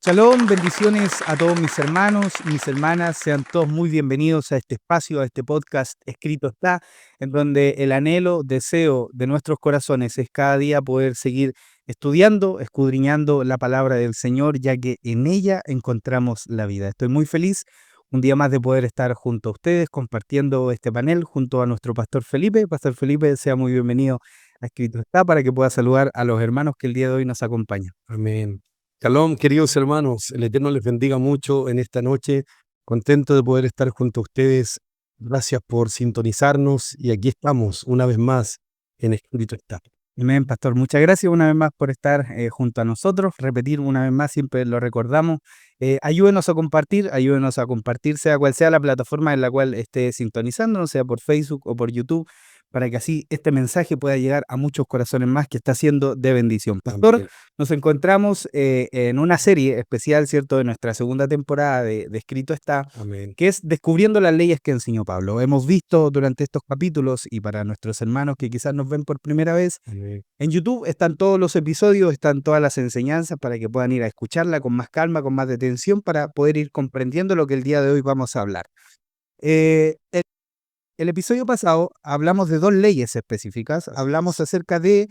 Shalom, bendiciones a todos mis hermanos, mis hermanas, sean todos muy bienvenidos a este espacio, a este podcast Escrito está, en donde el anhelo, deseo de nuestros corazones es cada día poder seguir estudiando, escudriñando la palabra del Señor, ya que en ella encontramos la vida. Estoy muy feliz un día más de poder estar junto a ustedes, compartiendo este panel junto a nuestro pastor Felipe. Pastor Felipe, sea muy bienvenido a Escrito está para que pueda saludar a los hermanos que el día de hoy nos acompañan. Amén. Shalom, queridos hermanos, el Eterno les bendiga mucho en esta noche. Contento de poder estar junto a ustedes. Gracias por sintonizarnos y aquí estamos una vez más en Escrito está. Amén, pastor. Muchas gracias una vez más por estar junto a nosotros. Repetir una vez más, siempre lo recordamos. Ayúdenos a compartir, sea cual sea la plataforma en la cual esté sintonizándonos, sea por Facebook o por YouTube, para que así este mensaje pueda llegar a muchos corazones más que está siendo de bendición. Pastor, Amén. nos encontramos en una serie especial, ¿cierto?, de nuestra segunda temporada de Escrito está, Amén. que es Descubriendo las leyes que enseñó Pablo. Hemos visto durante estos capítulos, y para nuestros hermanos que quizás nos ven por primera vez, Amén. en YouTube están todos los episodios, están todas las enseñanzas para que puedan ir a escucharla con más calma, con más detención, para poder ir comprendiendo lo que el día de hoy vamos a hablar. El episodio pasado hablamos de dos leyes específicas. Hablamos acerca de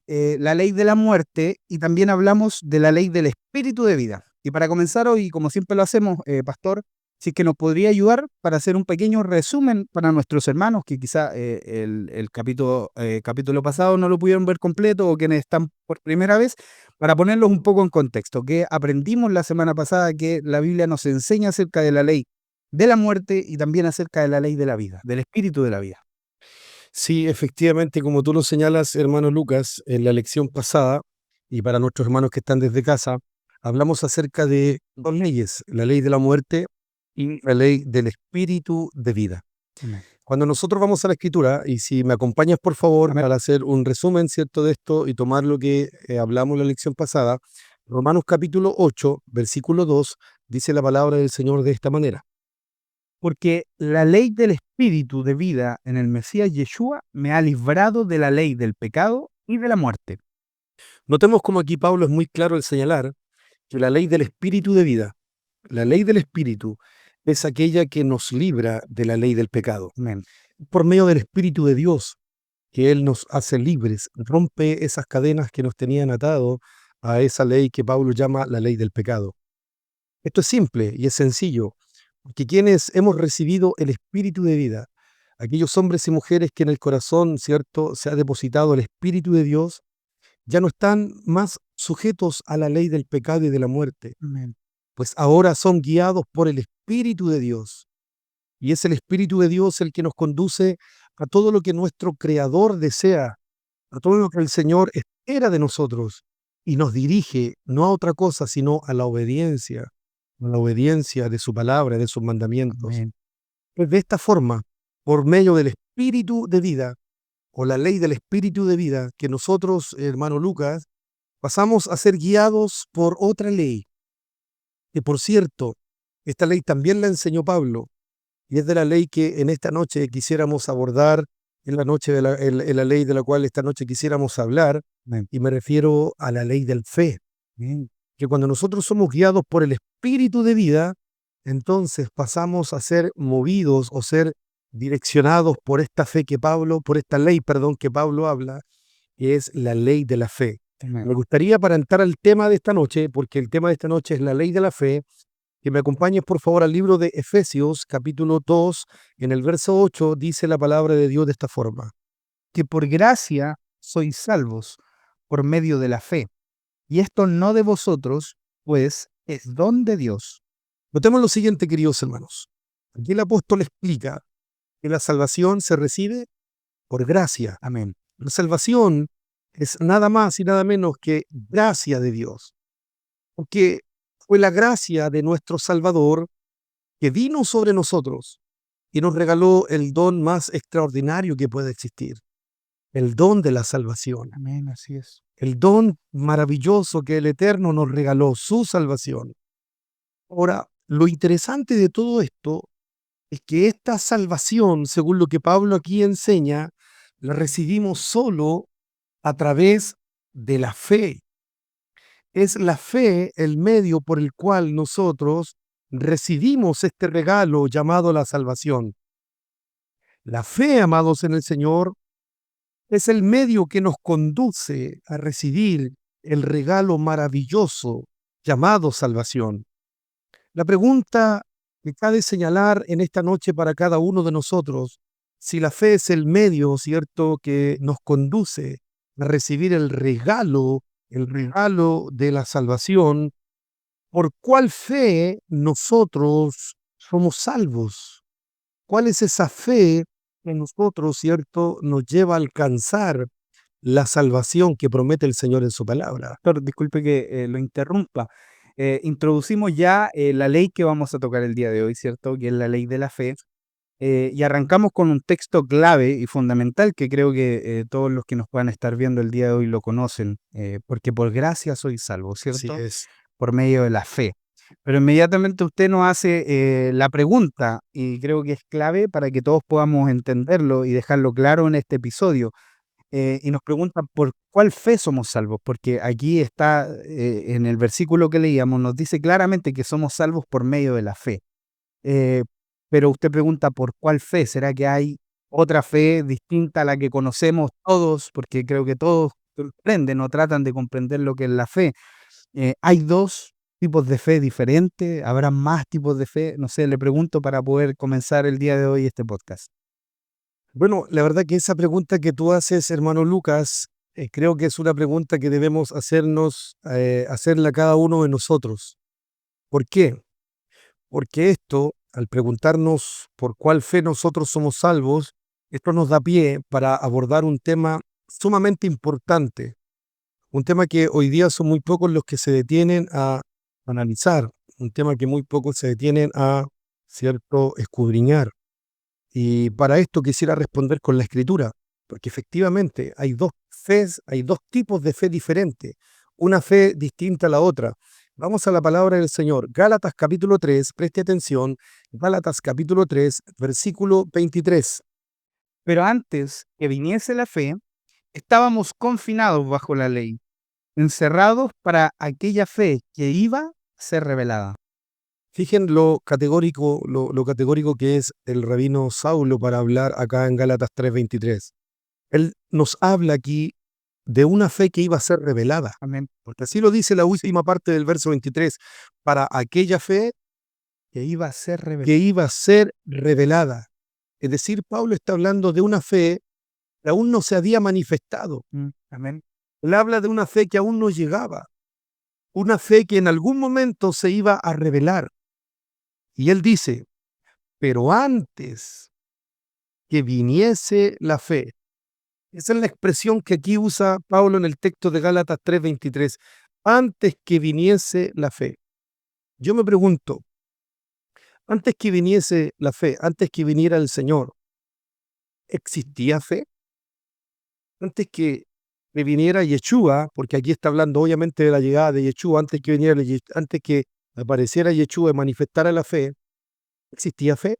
la ley de la muerte y también hablamos de la ley del espíritu de vida. Y para comenzar hoy, como siempre lo hacemos, pastor, si es que nos podría ayudar para hacer un pequeño resumen para nuestros hermanos que quizá el capítulo pasado no lo pudieron ver completo o quienes están por primera vez, para ponerlos un poco en contexto. Que aprendimos la semana pasada que la Biblia nos enseña acerca de la ley de la muerte y también acerca de la ley de la vida, del espíritu de la vida. Sí, efectivamente, como tú lo señalas, hermano Lucas, en la lección pasada, y para nuestros hermanos que están desde casa, hablamos acerca de dos leyes, la ley de la muerte y la ley del espíritu de vida. Amén. Cuando nosotros vamos a la escritura, y si me acompañas por favor Amén. para hacer un resumen, ¿cierto?, de esto y tomar lo que hablamos en la lección pasada, Romanos capítulo 8, versículo 2, dice la palabra del Señor de esta manera. Porque la ley del espíritu de vida en el Mesías Yeshua me ha librado de la ley del pecado y de la muerte. Notemos como aquí Pablo es muy claro al señalar que la ley del espíritu de vida, la ley del espíritu, es aquella que nos libra de la ley del pecado. Amén. Por medio del espíritu de Dios, que Él nos hace libres, rompe esas cadenas que nos tenían atados a esa ley que Pablo llama la ley del pecado. Esto es simple y es sencillo, porque quienes hemos recibido el espíritu de vida, aquellos hombres y mujeres que en el corazón, ¿cierto?, se ha depositado el espíritu de Dios, ya no están más sujetos a la ley del pecado y de la muerte, Amén. pues ahora son guiados por el espíritu de Dios. Y es el espíritu de Dios el que nos conduce a todo lo que nuestro Creador desea, a todo lo que el Señor espera de nosotros y nos dirige no a otra cosa, sino a la obediencia de su palabra, de sus mandamientos. Amén. Pues de esta forma, por medio del espíritu de vida o la ley del espíritu de vida, que nosotros, hermano Lucas, pasamos a ser guiados por otra ley, que por cierto, esta ley también la enseñó Pablo, y es de la ley que en esta noche quisiéramos abordar, en la noche en la ley de la cual esta noche quisiéramos hablar, Amén. y me refiero a la ley del fe, Amén. que cuando nosotros somos guiados por el espíritu de vida, entonces pasamos a ser movidos o ser direccionados por esta fe que Pablo, por esta ley, perdón, que Pablo habla, que es la ley de la fe. Amén. Me gustaría, para entrar al tema de esta noche, porque el tema de esta noche es la ley de la fe, que me acompañes por favor al libro de Efesios, capítulo 2, en el verso 8, dice la palabra de Dios de esta forma. Que por gracia sois salvos por medio de la fe. Y esto no de vosotros, pues es don de Dios. Notemos lo siguiente, queridos hermanos. Aquí el apóstol explica que la salvación se recibe por gracia. Amén. La salvación es nada más y nada menos que gracia de Dios. Porque fue la gracia de nuestro Salvador que vino sobre nosotros y nos regaló el don más extraordinario que puede existir, el don de la salvación, Amén, así es. el don maravilloso que el Eterno nos regaló, su salvación. Ahora, lo interesante de todo esto es que esta salvación, según lo que Pablo aquí enseña, la recibimos solo a través de la fe. Es la fe el medio por el cual nosotros recibimos este regalo llamado la salvación. La fe, amados en el Señor, es el medio que nos conduce a recibir el regalo maravilloso llamado salvación. La pregunta que cabe señalar en esta noche para cada uno de nosotros, si la fe es el medio, ¿cierto?, que nos conduce a recibir el regalo de la salvación, ¿por cuál fe nosotros somos salvos? ¿Cuál es esa fe que nosotros, cierto, nos lleva a alcanzar la salvación que promete el Señor en su palabra? Pastor, disculpe que lo interrumpa. Introducimos ya la ley que vamos a tocar el día de hoy, ¿cierto? Que es la ley de la fe. Y arrancamos con un texto clave y fundamental que creo que todos los que nos puedan estar viendo el día de hoy lo conocen, porque por gracia soy salvo, Así ¿cierto? es. Por medio de la fe. Pero inmediatamente usted nos hace la pregunta, y creo que es clave para que todos podamos entenderlo y dejarlo claro en este episodio. Y nos pregunta por cuál fe somos salvos, porque aquí está, en el versículo que leíamos, nos dice claramente que somos salvos por medio de la fe. Eh, pero usted pregunta por cuál fe, ¿será que hay otra fe distinta a la que conocemos todos? Porque creo que todos comprenden o tratan de comprender lo que es la fe. ¿Hay dos tipos de fe diferentes? ¿Habrá más tipos de fe? No sé, le pregunto para poder comenzar el día de hoy este podcast. Bueno, la verdad que esa pregunta que tú haces, hermano Lucas, creo que es una pregunta que debemos hacerla cada uno de nosotros. ¿Por qué? Porque esto, al preguntarnos por cuál fe nosotros somos salvos, esto nos da pie para abordar un tema sumamente importante, un tema que hoy día son muy pocos los que se detienen a analizar, un tema que muy pocos se detienen a, cierto, escudriñar. Y para esto quisiera responder con la escritura, porque efectivamente hay dos tipos de fe diferentes, una fe distinta a la otra. Vamos a la palabra del Señor. Gálatas capítulo 3, preste atención, Gálatas capítulo 3, versículo 23. Pero antes que viniese la fe, estábamos confinados bajo la ley, encerrados para aquella fe que iba a ser revelada. Fijen lo categórico que es el rabino Saulo para hablar acá en Gálatas 3:23. Él nos habla aquí de una fe que iba a ser revelada, Amén. porque así lo dice la última parte del verso 23, para aquella fe Que iba a ser revelada. que iba a ser revelada. Es decir, Pablo está hablando de una fe que aún no se había manifestado. Amén. Él habla de una fe que aún no llegaba, una fe que en algún momento se iba a revelar. Y él dice, pero antes que viniese la fe. Esa es la expresión que aquí usa Pablo en el texto de Gálatas 3:23. Antes que viniese la fe. Yo me pregunto, antes que viniese la fe, antes que viniera el Señor, ¿existía fe? Antes que viniera Yeshua, porque aquí está hablando obviamente de la llegada de Yeshua, antes que apareciera Yeshua y manifestara la fe, ¿existía fe?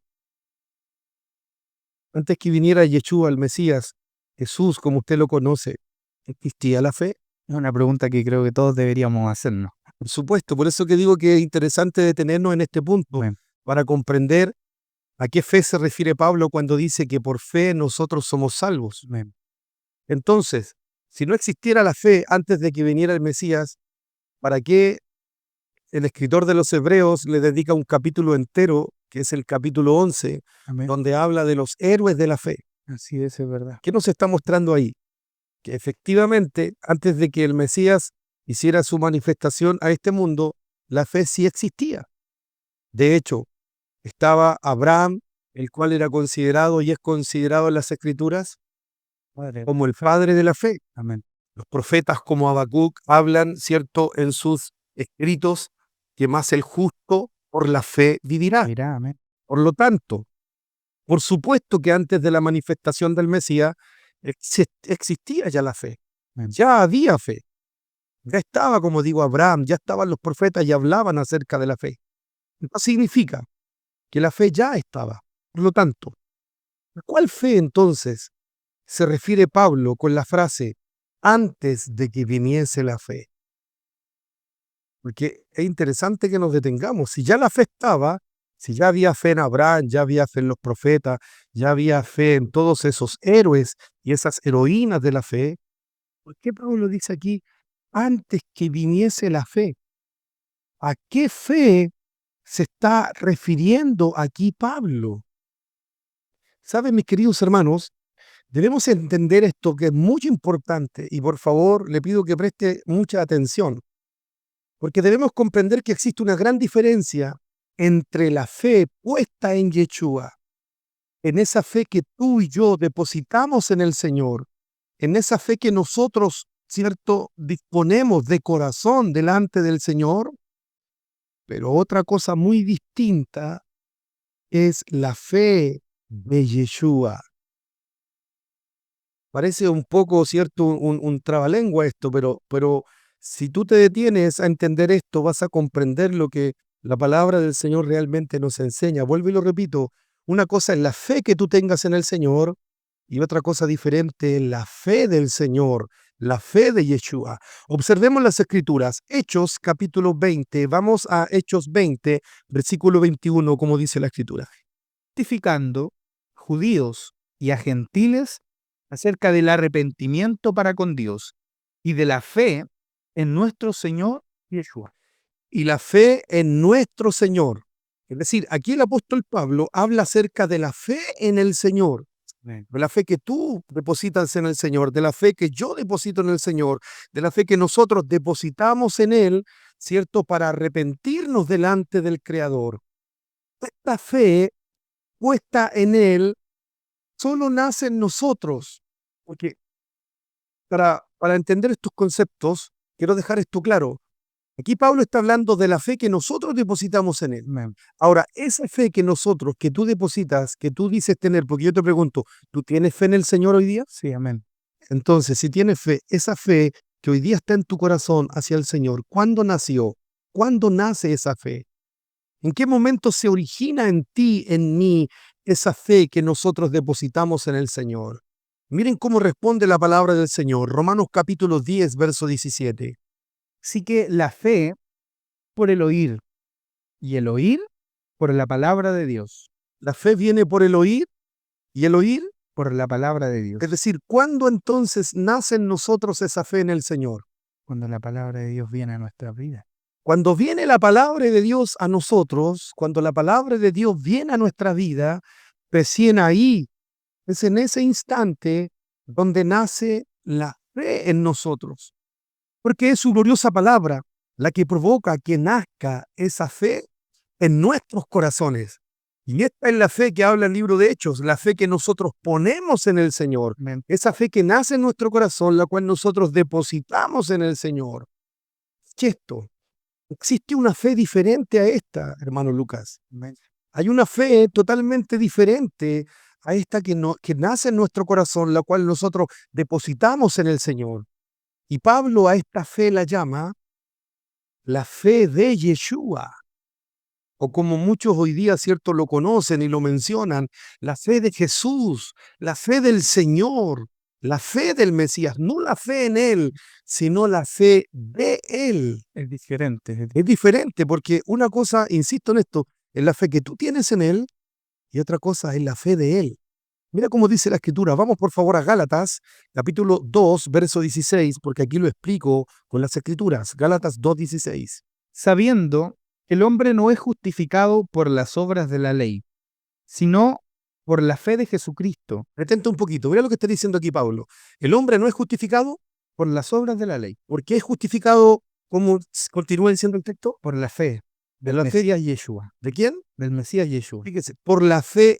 Antes que viniera Yeshua, el Mesías, Jesús, como usted lo conoce, ¿existía la fe? Es una pregunta que creo que todos deberíamos hacernos. Por supuesto, por eso que digo que es interesante detenernos en este punto, Amén. para comprender a qué fe se refiere Pablo cuando dice que por fe nosotros somos salvos. Amén. Entonces, si no existiera la fe antes de que viniera el Mesías, ¿para qué el escritor de los Hebreos le dedica un capítulo entero, que es el capítulo 11, Amén. donde habla de los héroes de la fe? Así es verdad. ¿Qué nos está mostrando ahí? Que efectivamente, antes de que el Mesías hiciera su manifestación a este mundo, la fe sí existía. De hecho, estaba Abraham, el cual era considerado y es considerado en las Escrituras Padre. como el padre de la fe. Amén. Los profetas como Habacuc hablan, cierto, en sus escritos, que más el justo por la fe vivirá. Mira, amén. Por lo tanto, por supuesto que antes de la manifestación del Mesías existía ya la fe, Amén. ya había fe, ya estaba, como digo, Abraham, ya estaban los profetas y hablaban acerca de la fe. Esto significa que la fe ya estaba. Por lo tanto, ¿a cuál fe entonces se refiere Pablo con la frase antes de que viniese la fe? Porque es interesante que nos detengamos. Si ya la fe estaba, si ya había fe en Abraham, ya había fe en los profetas, ya había fe en todos esos héroes y esas heroínas de la fe, ¿por qué Pablo dice aquí, antes que viniese la fe? ¿A qué fe se está refiriendo aquí Pablo? ¿Saben, mis queridos hermanos? Debemos entender esto que es muy importante y por favor le pido que preste mucha atención, porque debemos comprender que existe una gran diferencia entre la fe puesta en Yeshua, en esa fe que tú y yo depositamos en el Señor, en esa fe que nosotros, cierto, disponemos de corazón delante del Señor, pero otra cosa muy distinta es la fe de Yeshua. Parece un poco, cierto, un trabalengua esto, pero si tú te detienes a entender esto, vas a comprender lo que la palabra del Señor realmente nos enseña. Vuelvo y lo repito, una cosa es la fe que tú tengas en el Señor y otra cosa diferente es la fe del Señor, la fe de Yeshua. Observemos las Escrituras. Hechos capítulo 20, vamos a Hechos 20, versículo 21, como dice la Escritura. Testificando judíos y a gentiles acerca del arrepentimiento para con Dios y de la fe en nuestro Señor Yeshua. Y la fe en nuestro Señor. Es decir, aquí el apóstol Pablo habla acerca de la fe en el Señor, de la fe que tú depositas en el Señor, de la fe que yo deposito en el Señor, de la fe que nosotros depositamos en Él, ¿cierto? Para arrepentirnos delante del Creador. Esta fe puesta en Él solo nace en nosotros. Porque para entender estos conceptos, quiero dejar esto claro. Aquí Pablo está hablando de la fe que nosotros depositamos en Él. Amén. Ahora, esa fe que nosotros, que tú depositas, que tú dices tener, porque yo te pregunto, ¿tú tienes fe en el Señor hoy día? Sí, amén. Entonces, si tienes fe, esa fe que hoy día está en tu corazón hacia el Señor, ¿cuándo nació? ¿Cuándo nace esa fe? ¿En qué momento se origina en ti, en mí, esa fe que nosotros depositamos en el Señor? Miren cómo responde la palabra del Señor. Romanos capítulo 10, verso 17. Así que la fe por el oír y el oír por la palabra de Dios. La fe viene por el oír y el oír. Por la palabra de Dios. Es decir, ¿cuándo entonces nace en nosotros esa fe en el Señor? Cuando la palabra de Dios viene a nuestra vida. Cuando viene la palabra de Dios a nosotros, cuando la palabra de Dios viene a nuestra vida, recién ahí, es en ese instante donde nace la fe en nosotros. Porque es su gloriosa palabra la que provoca que nazca esa fe en nuestros corazones. Y esta es la fe que habla el libro de Hechos, la fe que nosotros ponemos en el Señor. Amén. Esa fe que nace en nuestro corazón, la cual nosotros depositamos en el Señor. ¿Qué es esto? Existe una fe diferente a esta, hermano Lucas. Amén. Hay una fe totalmente diferente a esta que nace en nuestro corazón, la cual nosotros depositamos en el Señor. Y Pablo a esta fe la llama la fe de Yeshua. O como muchos hoy día, cierto, lo conocen y lo mencionan, la fe de Jesús, la fe del Señor, la fe del Mesías, no la fe en Él, sino la fe de Él. Es diferente. Es diferente porque una cosa, insisto en esto, es la fe que tú tienes en Él y otra cosa es la fe de Él. Mira cómo dice la Escritura. Vamos por favor a Gálatas, capítulo 2, verso 16, porque aquí lo explico con las Escrituras. Gálatas 2:16. Sabiendo que el hombre no es justificado por las obras de la ley, sino por la fe de Jesucristo, Retente un poquito. Mira lo que está diciendo aquí Pablo. El hombre no es justificado por las obras de la ley, porque es justificado, como continúa diciendo el texto, por la fe de del la fe Mesías Yeshua, de quién? del Mesías Yeshua. Fíjese, por la fe,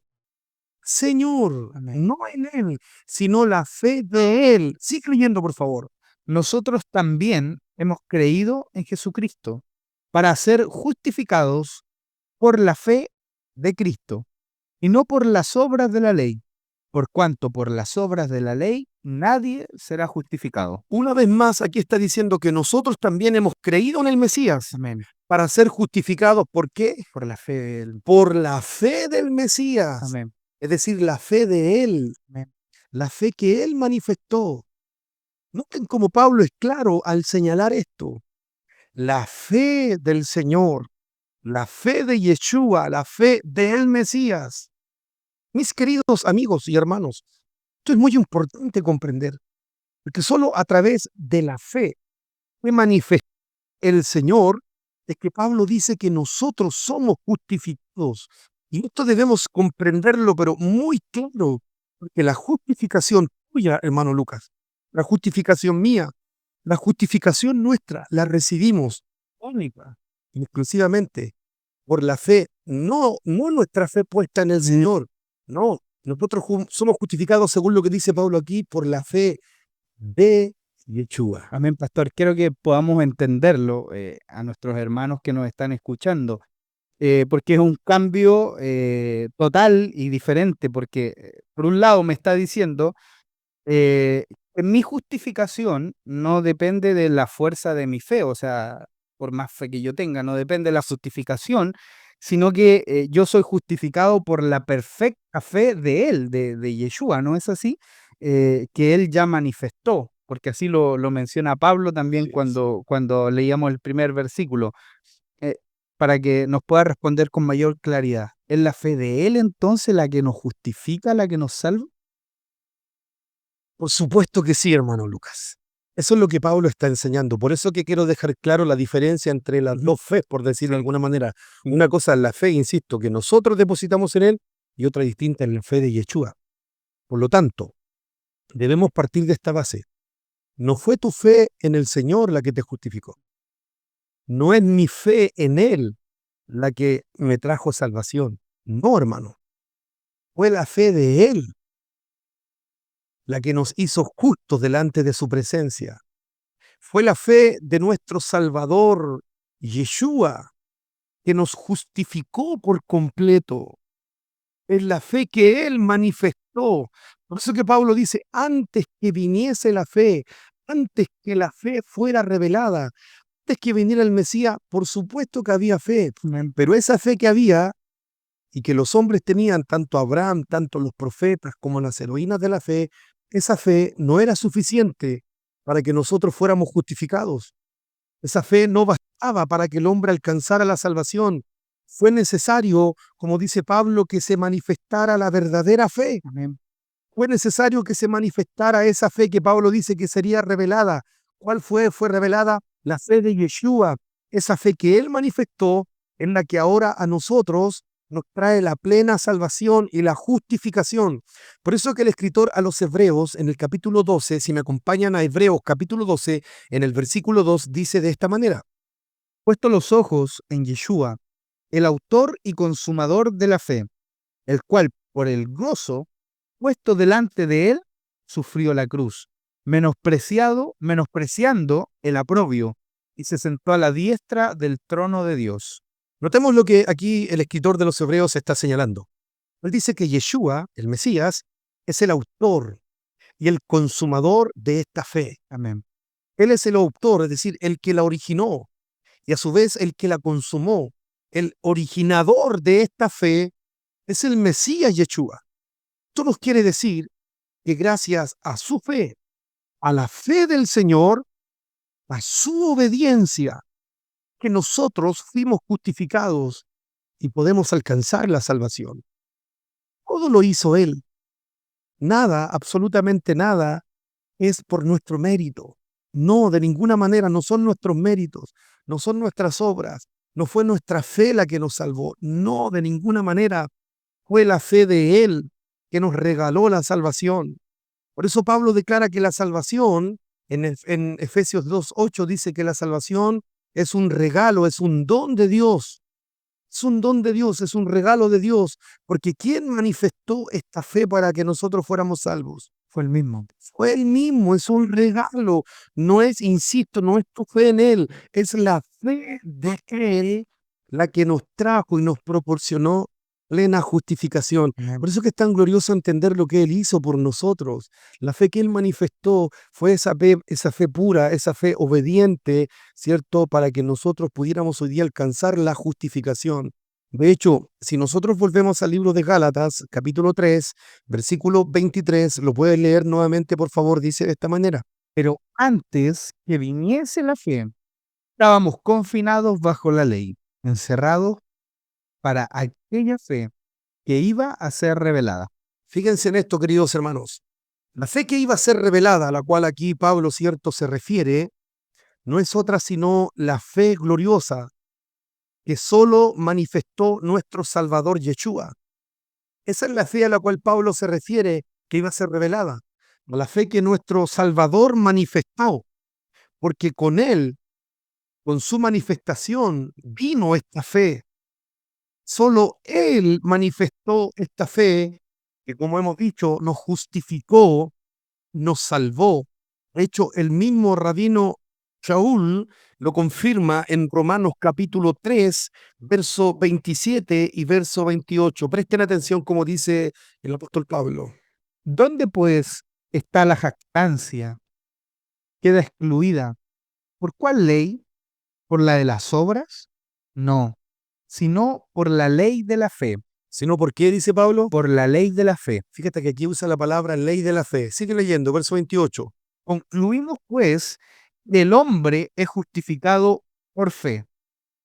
Señor, Amén. no en Él, sino la fe de Él. Sigue leyendo, por favor. Nosotros también hemos creído en Jesucristo para ser justificados por la fe de Cristo y no por las obras de la ley, por cuanto por las obras de la ley nadie será justificado. Una vez más, aquí está diciendo que nosotros también hemos creído en el Mesías Amén. para ser justificados. ¿Por qué? Por la fe del... Por la fe del Mesías. Amén. Es decir, la fe de Él, Amén. la fe que Él manifestó. Noten cómo Pablo es claro al señalar esto. la fe del Señor, la fe de Yeshua, la fe del Mesías. Mis queridos amigos y hermanos, esto es muy importante comprender, porque solo a través de la fe fue manifestado el Señor, es que Pablo dice que nosotros somos justificados. Y esto debemos comprenderlo, pero muy claro, porque la justificación tuya, hermano Lucas, la justificación mía, la justificación nuestra, la recibimos única, exclusivamente por la fe, no nuestra fe puesta en el Señor, no, nosotros somos justificados según lo que dice Pablo aquí, por la fe de Yeshua. Amén, pastor. Quiero que podamos entenderlo a nuestros hermanos que nos están escuchando, porque es un cambio total y diferente, porque por un lado me está diciendo que mi justificación no depende de la fuerza de mi fe, o sea, por más fe que yo tenga, no depende de la justificación, sino que yo soy justificado por la perfecta fe de Él, de Yeshua, ¿no es así? Que Él ya manifestó, porque así lo menciona Pablo también Sí, cuando leíamos el primer versículo, eh, para que nos pueda responder con mayor claridad. ¿Es la fe de Él entonces la que nos justifica, la que nos salva? por supuesto que sí, hermano Lucas. Eso es lo que Pablo está enseñando. Por eso que quiero dejar claro la diferencia entre las dos fe, por decirlo de alguna manera. Una cosa es la fe, insisto, que nosotros depositamos en Él, y otra distinta es la fe de Yeshua. Por lo tanto, debemos partir de esta base. No fue tu fe en el Señor la que te justificó. No es mi fe en Él la que me trajo salvación. No, hermano. Fue la fe de Él la que nos hizo justos delante de su presencia. Fue la fe de nuestro Salvador, Yeshua, que nos justificó por completo. Es la fe que Él manifestó. Por eso que Pablo dice, antes que viniese la fe, antes que la fe fuera revelada, antes que viniera el Mesías, por supuesto que había fe, pero esa fe que había y que los hombres tenían, tanto Abraham, tanto los profetas como las heroínas de la fe, esa fe no era suficiente para que nosotros fuéramos justificados. Esa fe no bastaba para que el hombre alcanzara la salvación. Fue necesario, como dice Pablo, que se manifestara la verdadera fe. Amén. Fue necesario que se manifestara esa fe que Pablo dice que sería revelada. ¿Cuál fue? Fue revelada la fe de Yeshua, esa fe que él manifestó, en la que ahora a nosotros nos trae la plena salvación y la justificación. Por eso que el escritor a los Hebreos, en el capítulo 12, si me acompañan a Hebreos capítulo 12, en el versículo 2, dice de esta manera: Puesto los ojos en Yeshua, el autor y consumador de la fe, el cual por el gozo puesto delante de él sufrió la cruz, menospreciando el oprobio, y se sentó a la diestra del trono de Dios. Notemos lo que aquí el escritor de los Hebreos está señalando. Él dice que Yeshua, el Mesías, es el autor y el consumador de esta fe. Amén. Él es el autor, es decir, el que la originó, y a su vez el que la consumó. El originador de esta fe es el Mesías Yeshua. Esto nos quiere decir que gracias a su fe, a la fe del Señor, a su obediencia, que nosotros fuimos justificados y podemos alcanzar la salvación. Todo lo hizo Él. Nada, absolutamente nada, es por nuestro mérito. No, de ninguna manera, no son nuestros méritos, no son nuestras obras, no fue nuestra fe la que nos salvó. No, de ninguna manera, fue la fe de Él que nos regaló la salvación. Por eso Pablo declara que la salvación, en Efesios 2:8 dice que la salvación es un regalo, es un don de Dios. Es un don de Dios, es un regalo de Dios, porque ¿quién manifestó esta fe para que nosotros fuéramos salvos? Fue el mismo. Fue Él mismo, es un regalo. No es, insisto, no es tu fe en Él, es la fe de Él la que nos trajo y nos proporcionó plena justificación. Amén. Por eso que es tan glorioso entender lo que Él hizo por nosotros. La fe que Él manifestó fue esa fe pura, esa fe obediente, ¿cierto? Para que nosotros pudiéramos hoy día alcanzar la justificación. De hecho, si nosotros volvemos al libro de Gálatas, capítulo 3, versículo 23, lo puedes leer nuevamente, por favor, dice de esta manera. Pero antes que viniese la fe, Estábamos confinados bajo la ley, encerrados para aquella fe que iba a ser revelada. Fíjense en esto, queridos hermanos. La fe que iba a ser revelada, a la cual aquí Pablo, cierto, se refiere, no es otra sino la fe gloriosa que solo manifestó nuestro Salvador Yeshua. Esa es la fe a la cual Pablo se refiere que iba a ser revelada. La fe que nuestro Salvador manifestó, porque con él, con su manifestación, vino esta fe. Solo él manifestó esta fe que, como hemos dicho, nos justificó, nos salvó. De hecho, el mismo rabino Shaul lo confirma en Romanos capítulo 3, verso 27 y verso 28. Presten atención como dice el apóstol Pablo. ¿Dónde pues está la jactancia? Queda excluida. ¿Por cuál ley? ¿Por la de las obras? No, sino por la ley de la fe. Sino, ¿por qué dice Pablo? Por la ley de la fe. Fíjate que aquí usa la palabra ley de la fe. Sigue leyendo, verso 28. Concluimos pues que el hombre es justificado por fe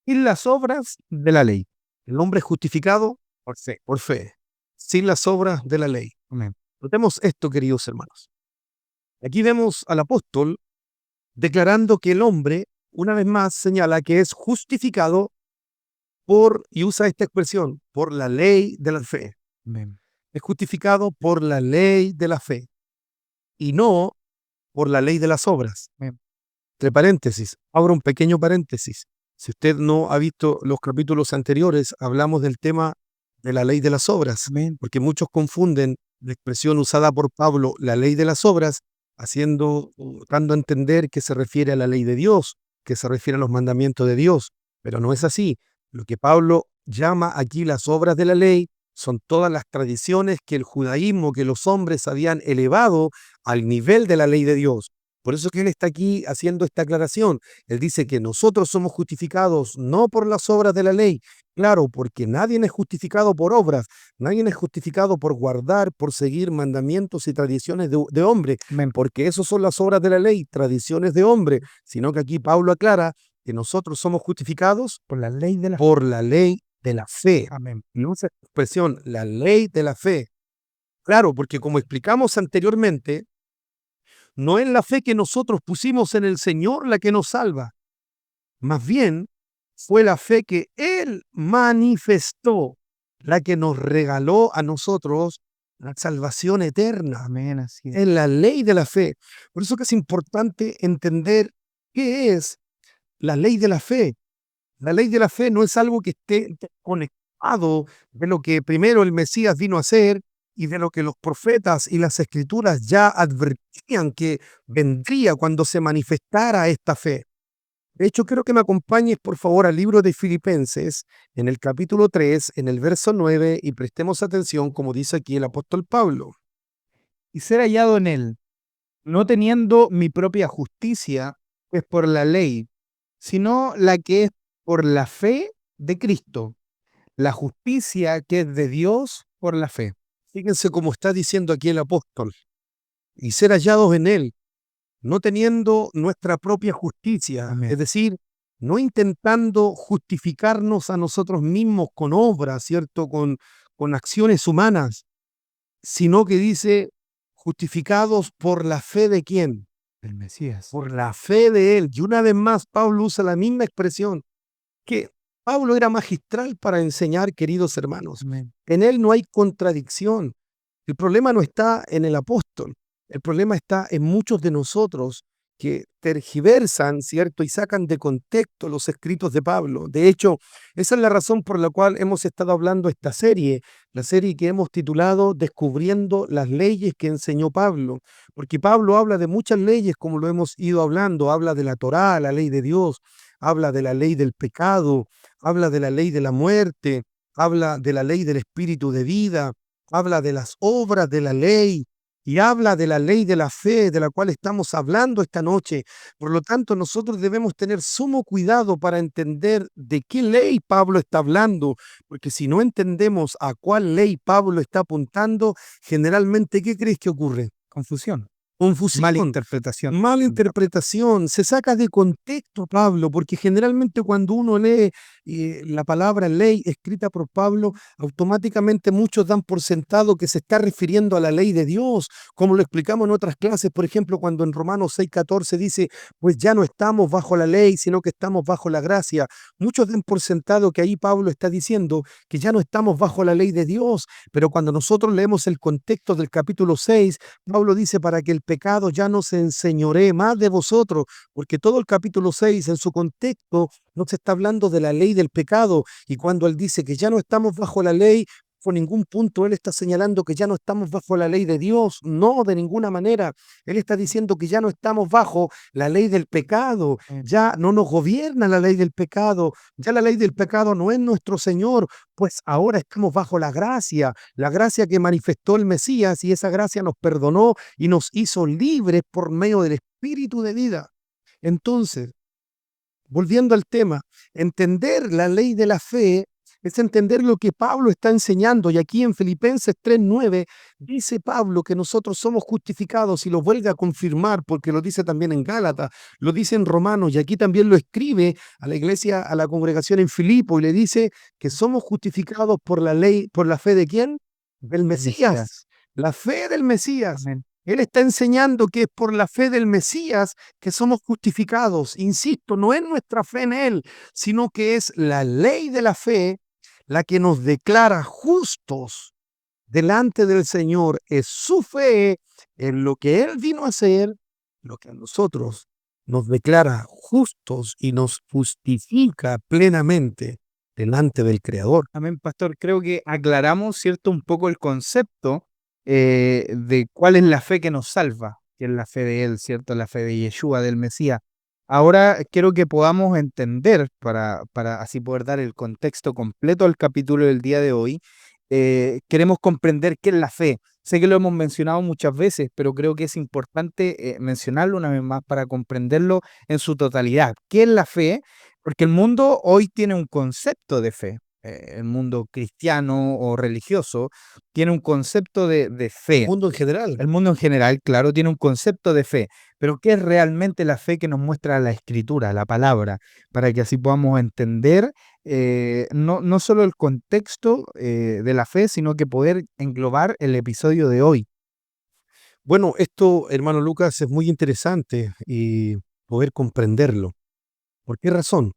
y las obras de la ley. El hombre es justificado por fe, sin las obras de la ley. Amén. Notemos esto, queridos hermanos. Aquí vemos al apóstol declarando que el hombre, una vez más, señala que es justificado por, y usa esta expresión, por la ley de la fe. Amén. Es justificado por la ley de la fe y no por la ley de las obras. Amén. Entre paréntesis, abro un pequeño paréntesis. Si usted no ha visto los capítulos anteriores, hablamos del tema de la ley de las obras, Amén. porque muchos confunden la expresión usada por Pablo, la ley de las obras, dando a entender que se refiere a la ley de Dios, que se refiere a los mandamientos de Dios, pero no es así. Lo que Pablo llama aquí las obras de la ley son todas las tradiciones que el judaísmo, que los hombres habían elevado al nivel de la ley de Dios. Por eso que él está aquí haciendo esta aclaración. Él dice que nosotros somos justificados no por las obras de la ley. Claro, porque nadie es justificado por obras. Nadie es justificado por guardar, por seguir mandamientos y tradiciones de hombre. Amén. Porque eso son las obras de la ley, tradiciones de hombre. Sino que aquí Pablo aclara que nosotros somos justificados Por la ley de la fe. por la ley de la fe. Amén. Y usa esta expresión, la ley de la fe. Claro, porque como explicamos anteriormente, no es la fe que nosotros pusimos en el Señor la que nos salva. Más bien, fue la fe que Él manifestó, la que nos regaló a nosotros la salvación eterna. Amén. Así es. Es la ley de la fe. Por eso que es importante entender qué es la ley de la fe. La ley de la fe no es algo que esté conectado de lo que primero el Mesías vino a hacer y de lo que los profetas y las escrituras ya advertían que vendría cuando se manifestara esta fe. De hecho, quiero que me acompañes, por favor, al libro de Filipenses, en el capítulo 3, en el verso 9, y prestemos atención como dice aquí el apóstol Pablo. Y ser hallado en él, no teniendo mi propia justicia, pues por la ley, sino la que es por la fe de Cristo, la justicia que es de Dios por la fe. Fíjense cómo está diciendo aquí el apóstol. Y ser hallados en él, no teniendo nuestra propia justicia, Amén. es decir, no intentando justificarnos a nosotros mismos con obras, ¿cierto? Con acciones humanas, sino que dice, justificados por la fe de quién, El Mesías. por la fe de él. Y una vez más, Pablo usa la misma expresión, que Pablo era magistral para enseñar, queridos hermanos. Amén. En él no hay contradicción. El problema no está en el apóstol. El problema está en muchos de nosotros que tergiversan, ¿cierto? Y sacan de contexto los escritos de Pablo. De hecho, esa es la razón por la cual hemos estado hablando esta serie, la serie que hemos titulado Descubriendo las leyes que enseñó Pablo. Porque Pablo habla de muchas leyes, como lo hemos ido hablando. Habla de la Torá, la ley de Dios. Habla de la ley del pecado. Habla de la ley de la muerte. Habla de la ley del espíritu de vida. Habla de las obras de la ley y habla de la ley de la fe de la cual estamos hablando esta noche. Por lo tanto, nosotros debemos tener sumo cuidado para entender de qué ley Pablo está hablando, porque si no entendemos a cuál ley Pablo está apuntando, generalmente, ¿qué crees que ocurre? Confusión. confusión, Malinterpretación. mala interpretación, se saca de contexto Pablo, porque generalmente cuando uno lee la palabra ley escrita por Pablo, automáticamente muchos dan por sentado que se está refiriendo a la ley de Dios, como lo explicamos en otras clases, por ejemplo, cuando en Romanos 6:14 dice, pues ya no estamos bajo la ley, sino que estamos bajo la gracia. Muchos dan por sentado que ahí Pablo está diciendo que ya no estamos bajo la ley de Dios, pero cuando nosotros leemos el contexto del capítulo 6, Pablo dice para que el pecado ya no se enseñoree más de vosotros, porque todo el capítulo 6 en su contexto no se está hablando de la ley del pecado, y cuando él dice que ya no estamos bajo la ley, por ningún punto él está señalando que ya no estamos bajo la ley de Dios, no, de ninguna manera. Él está diciendo que ya no estamos bajo la ley del pecado, ya no nos gobierna la ley del pecado, ya la ley del pecado no es nuestro Señor, pues ahora estamos bajo la gracia que manifestó el Mesías, y esa gracia nos perdonó y nos hizo libres por medio del Espíritu de vida. Entonces, volviendo al tema, entender la ley de la fe es entender lo que Pablo está enseñando. Y aquí en Filipenses 3:9 dice Pablo que nosotros somos justificados, y lo vuelve a confirmar porque lo dice también en Gálatas, lo dice en Romanos, y aquí también lo escribe a la iglesia, a la congregación en Filipo, y le dice que somos justificados por la ley, ¿por la fe de quién? Del Mesías, la fe del Mesías. Amén. Él está enseñando que es por la fe del Mesías que somos justificados. Insisto, no es nuestra fe en Él, sino que es la ley de la fe la que nos declara justos delante del Señor. Es su fe en lo que Él vino a hacer, lo que a nosotros nos declara justos y nos justifica plenamente delante del Creador. Amén, pastor. Creo que aclaramos, ¿cierto?, un poco el concepto de cuál es la fe que nos salva, que es la fe de Él, ¿cierto? La fe de Yeshua, del Mesías. Ahora quiero que podamos entender, para así poder dar el contexto completo al capítulo del día de hoy, queremos comprender qué es la fe. Sé que lo hemos mencionado muchas veces, pero creo que es importante mencionarlo una vez más para comprenderlo en su totalidad. ¿Qué es la fe? Porque el mundo hoy tiene un concepto de fe. El mundo cristiano o religioso tiene un concepto de fe. Mundo en general. El mundo en general, claro, tiene un concepto de fe, pero ¿qué es realmente la fe que nos muestra la Escritura, la palabra? Para que así podamos entender no solo el contexto de la fe, sino que poder englobar el episodio de hoy. Bueno, esto, hermano Lucas, es muy interesante y poder comprenderlo. ¿Por qué razón?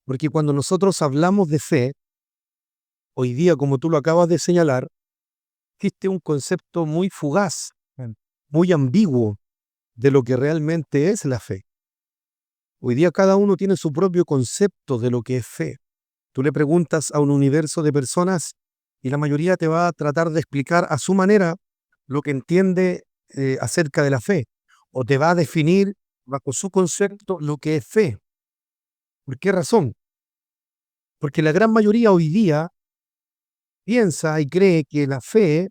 Porque cuando nosotros hablamos de fe, hoy día, como tú lo acabas de señalar, existe un concepto muy fugaz, Bien. muy ambiguo de lo que realmente es la fe. Hoy día cada uno tiene su propio concepto de lo que es fe. Tú le preguntas a un universo de personas y la mayoría te va a tratar de explicar a su manera lo que entiende acerca de la fe, o te va a definir bajo su concepto lo que es fe. ¿Por qué razón? Porque la gran mayoría hoy día piensa y cree que la fe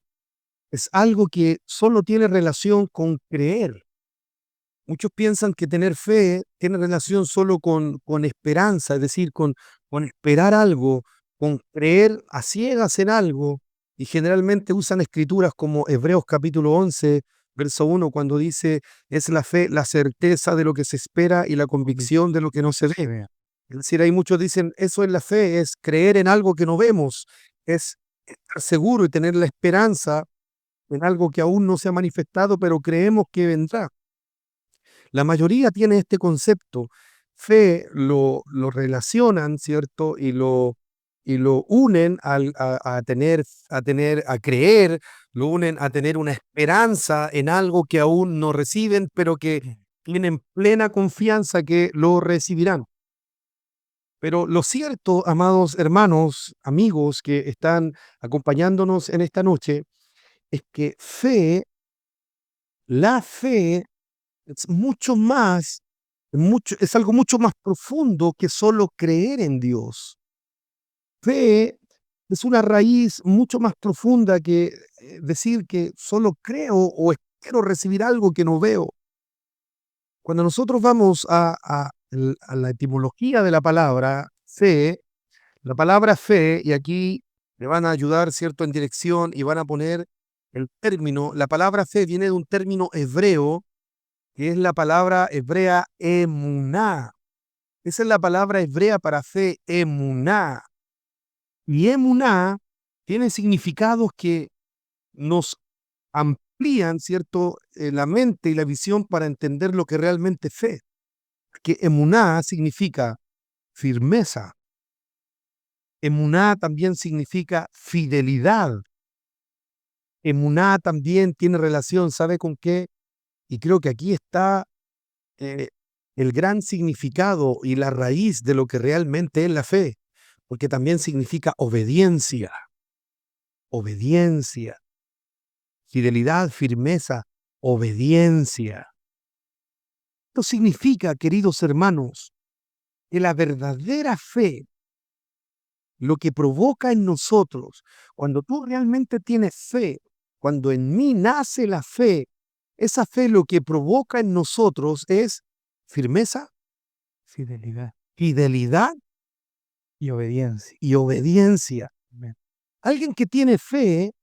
es algo que solo tiene relación con creer. Muchos piensan que tener fe tiene relación solo con esperanza, es decir, con esperar algo, con creer a ciegas en algo, y generalmente usan escrituras como Hebreos capítulo 11, verso 1, cuando dice, es la fe, la certeza de lo que se espera y la convicción de lo que no se ve. Vea. Es decir, ahí muchos dicen, eso es la fe, es creer en algo que no vemos, es estar seguro y tener la esperanza en algo que aún no se ha manifestado, pero creemos que vendrá. La mayoría tiene este concepto. Fe lo relacionan, ¿cierto? Y lo unen a creer, lo unen a tener una esperanza en algo que aún no reciben, pero que tienen plena confianza que lo recibirán. Pero lo cierto, amados hermanos, amigos que están acompañándonos en esta noche, es que la fe es mucho más, es algo mucho más profundo que solo creer en Dios. Fe es una raíz mucho más profunda que decir que solo creo o espero recibir algo que no veo. Cuando nosotros vamos a la etimología de la palabra fe, la palabra fe, y aquí me van a ayudar, ¿cierto?, en dirección y van a poner el término. La palabra fe viene de un término hebreo que es la palabra hebrea emuná. Esa es la palabra hebrea para fe, emuná. Y emuná tiene significados que nos amplían, ¿cierto?, la mente y la visión para entender lo que realmente es fe. Que emuná significa firmeza. Emuná también significa fidelidad. Emuná también tiene relación, ¿sabe con qué? Y creo que aquí está eh, el gran significado y la raíz de lo que realmente es la fe, porque también significa obediencia, obediencia, fidelidad, firmeza, obediencia. Esto significa, queridos hermanos, que la verdadera fe, lo que provoca en nosotros, cuando tú realmente tienes fe, cuando en mí nace la fe, esa fe lo que provoca en nosotros es firmeza, Fidelidad fidelidad y obediencia. y obediencia. Amén. Alguien que tiene fe,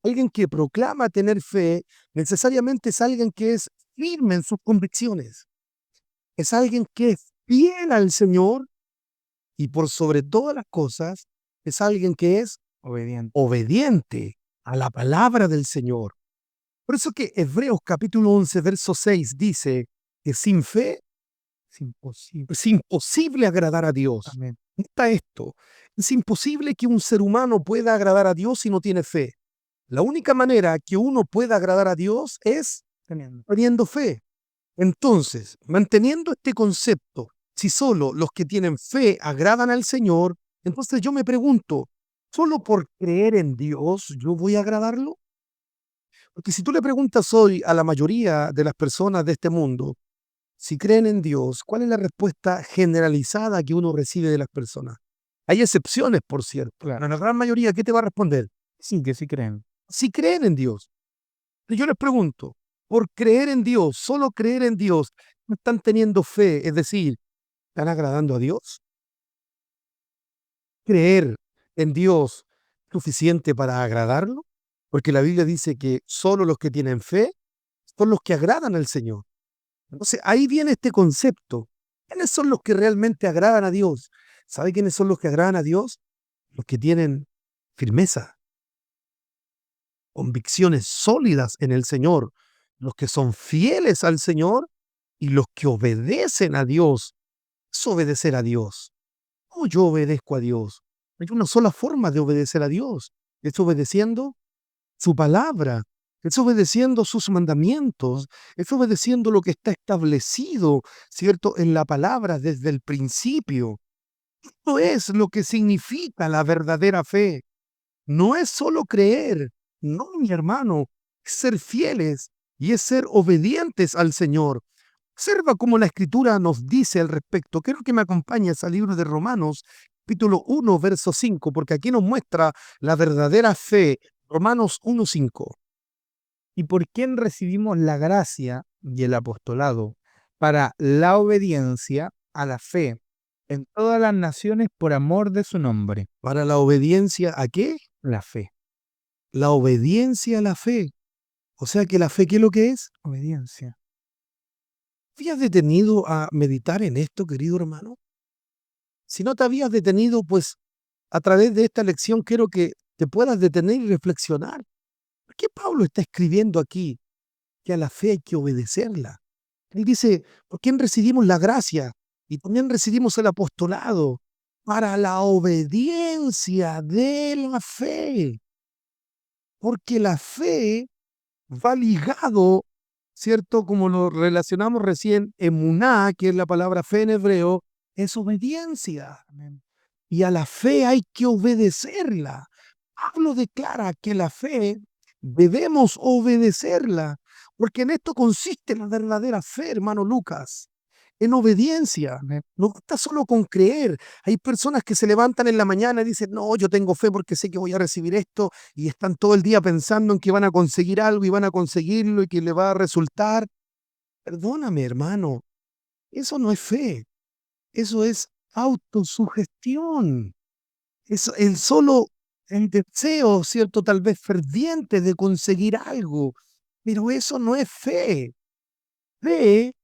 alguien que proclama tener fe, necesariamente es alguien que es firme en sus convicciones. Es alguien que es fiel al Señor y por sobre todas las cosas, es alguien que es Obediente. obediente a la palabra del Señor. Por eso que Hebreos capítulo 11, verso 6 dice que sin fe Es imposible. es imposible agradar a Dios. Amén. Nota esto, es imposible que un ser humano pueda agradar a Dios si no tiene fe. La única manera que uno pueda agradar a Dios es Teniendo. teniendo fe. Entonces, manteniendo este concepto, si solo los que tienen fe agradan al Señor, entonces yo me pregunto, ¿solo por creer en Dios yo voy a agradarlo? Porque si tú le preguntas hoy a la mayoría de las personas de este mundo, si creen en Dios, ¿cuál es la respuesta generalizada que uno recibe de las personas? Hay excepciones, por cierto. Claro. Pero la gran mayoría, ¿qué te va a responder? Sí, que sí creen. Si creen en Dios. Y yo les pregunto, por creer en Dios, solo creer en Dios, ¿no están teniendo fe? Es decir, ¿están agradando a Dios? ¿Creer en Dios es suficiente para agradarlo? Porque la Biblia dice que solo los que tienen fe son los que agradan al Señor. Entonces ahí viene este concepto. ¿Quiénes son los que realmente agradan a Dios? ¿Sabe quiénes son los que agradan a Dios? Los que tienen firmeza, convicciones sólidas en el Señor, los que son fieles al Señor y los que obedecen a Dios. Es obedecer a Dios. ¿Cómo yo obedezco a Dios? Hay una sola forma de obedecer a Dios. Es obedeciendo su palabra, es obedeciendo sus mandamientos, es obedeciendo lo que está establecido, ¿cierto?, en la palabra desde el principio. Esto es lo que significa la verdadera fe. No es solo creer, no, mi hermano, es ser fieles y es ser obedientes al Señor. Observa cómo la Escritura nos dice al respecto. Quiero que me acompañes al libro de Romanos, capítulo 1, verso 5, porque aquí nos muestra la verdadera fe. Romanos 1:5. ¿Y por quién recibimos la gracia y el apostolado para la obediencia a la fe en todas las naciones por amor de su nombre? ¿Para la obediencia a qué? La fe. La obediencia a la fe. O sea que la fe, ¿qué es lo que es? Obediencia. ¿Te habías detenido a meditar en esto, querido hermano? Si no te habías detenido, pues a través de esta lección quiero que te puedas detener y reflexionar. ¿Por qué Pablo está escribiendo aquí que a la fe hay que obedecerla? Él dice, ¿por quién recibimos la gracia? Y también recibimos el apostolado para la obediencia de la fe. Porque la fe va ligado, ¿cierto? Como lo relacionamos recién, emuná, que es la palabra fe en hebreo, es obediencia. Amén. Y a la fe hay que obedecerla. Pablo declara que la fe debemos obedecerla, porque en esto consiste la verdadera fe, hermano Lucas, en obediencia. Amén. No basta solo con creer. Hay personas que se levantan en la mañana y dicen, no, yo tengo fe porque sé que voy a recibir esto, y están todo el día pensando en que van a conseguir algo y van a conseguirlo y que le va a resultar. Perdóname, hermano, eso no es fe, eso es autosugestión. Es el solo el deseo, ¿cierto? Tal vez ferviente de conseguir algo, pero eso no es fe. Fe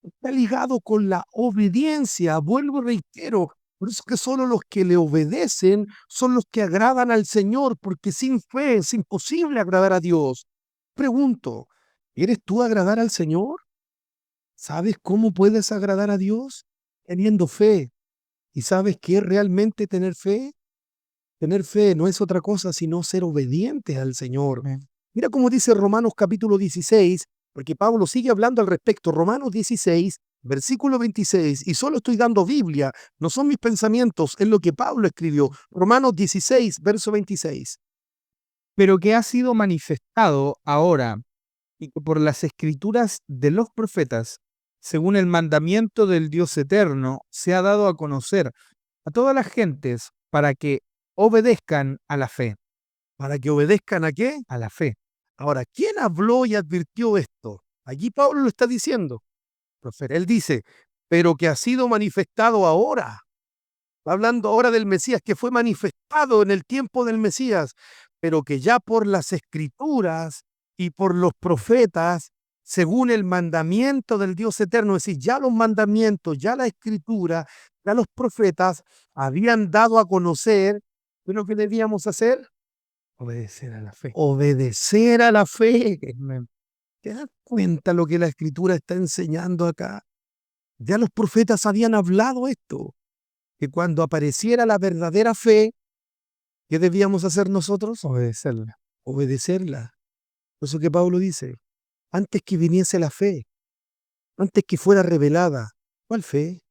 Está ligado con la obediencia. Vuelvo y reitero. Por eso que solo los que le obedecen son los que agradan al Señor, porque sin fe es imposible agradar a Dios. Pregunto, ¿quieres tú agradar al Señor? ¿Sabes cómo puedes agradar a Dios? Teniendo fe. ¿Y sabes qué es realmente tener fe? Tener fe no es otra cosa sino ser obedientes al Señor. Amén. Mira cómo dice Romanos capítulo 16, porque Pablo sigue hablando al respecto. Romanos 16, versículo 26, y solo estoy dando Biblia, no son mis pensamientos, es lo que Pablo escribió. Romanos 16, verso 26. Pero que ha sido manifestado ahora y que por las escrituras de los profetas, según el mandamiento del Dios eterno, se ha dado a conocer a todas las gentes para que obedezcan a la fe, ¿Para que obedezcan a qué? a la fe. Ahora, ¿quién habló y advirtió esto? Allí Pablo lo está diciendo. Él dice, pero que ha sido manifestado ahora. Está hablando ahora del Mesías, que fue manifestado en el tiempo del Mesías, pero que ya por las escrituras y por los profetas, según el mandamiento del Dios eterno, es decir, ya los mandamientos, ya la escritura, ya los profetas habían dado a conocer, ¿qué es lo que debíamos hacer? Obedecer a la fe. Obedecer a la fe. Amén. ¿Te das cuenta lo que la escritura está enseñando acá? Ya los profetas habían hablado esto, que cuando apareciera la verdadera fe, ¿qué debíamos hacer nosotros? Obedecerla. Obedecerla. Por eso que Pablo dice, antes que viniese la fe, antes que fuera revelada, ¿cuál fe?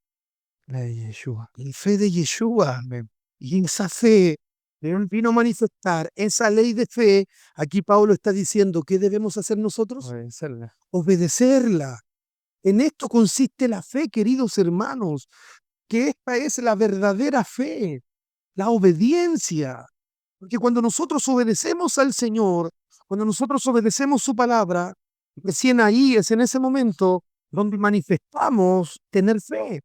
La de Yeshua. La fe de Yeshua. Amén. Y en esa fe, Él vino a manifestar esa ley de fe. Aquí Pablo está diciendo, ¿qué debemos hacer nosotros? Obedecerla. Obedecerla. En esto consiste la fe, queridos hermanos, que esta es la verdadera fe, la obediencia. Porque cuando nosotros obedecemos al Señor, cuando nosotros obedecemos su palabra, recién ahí es en ese momento donde manifestamos tener fe.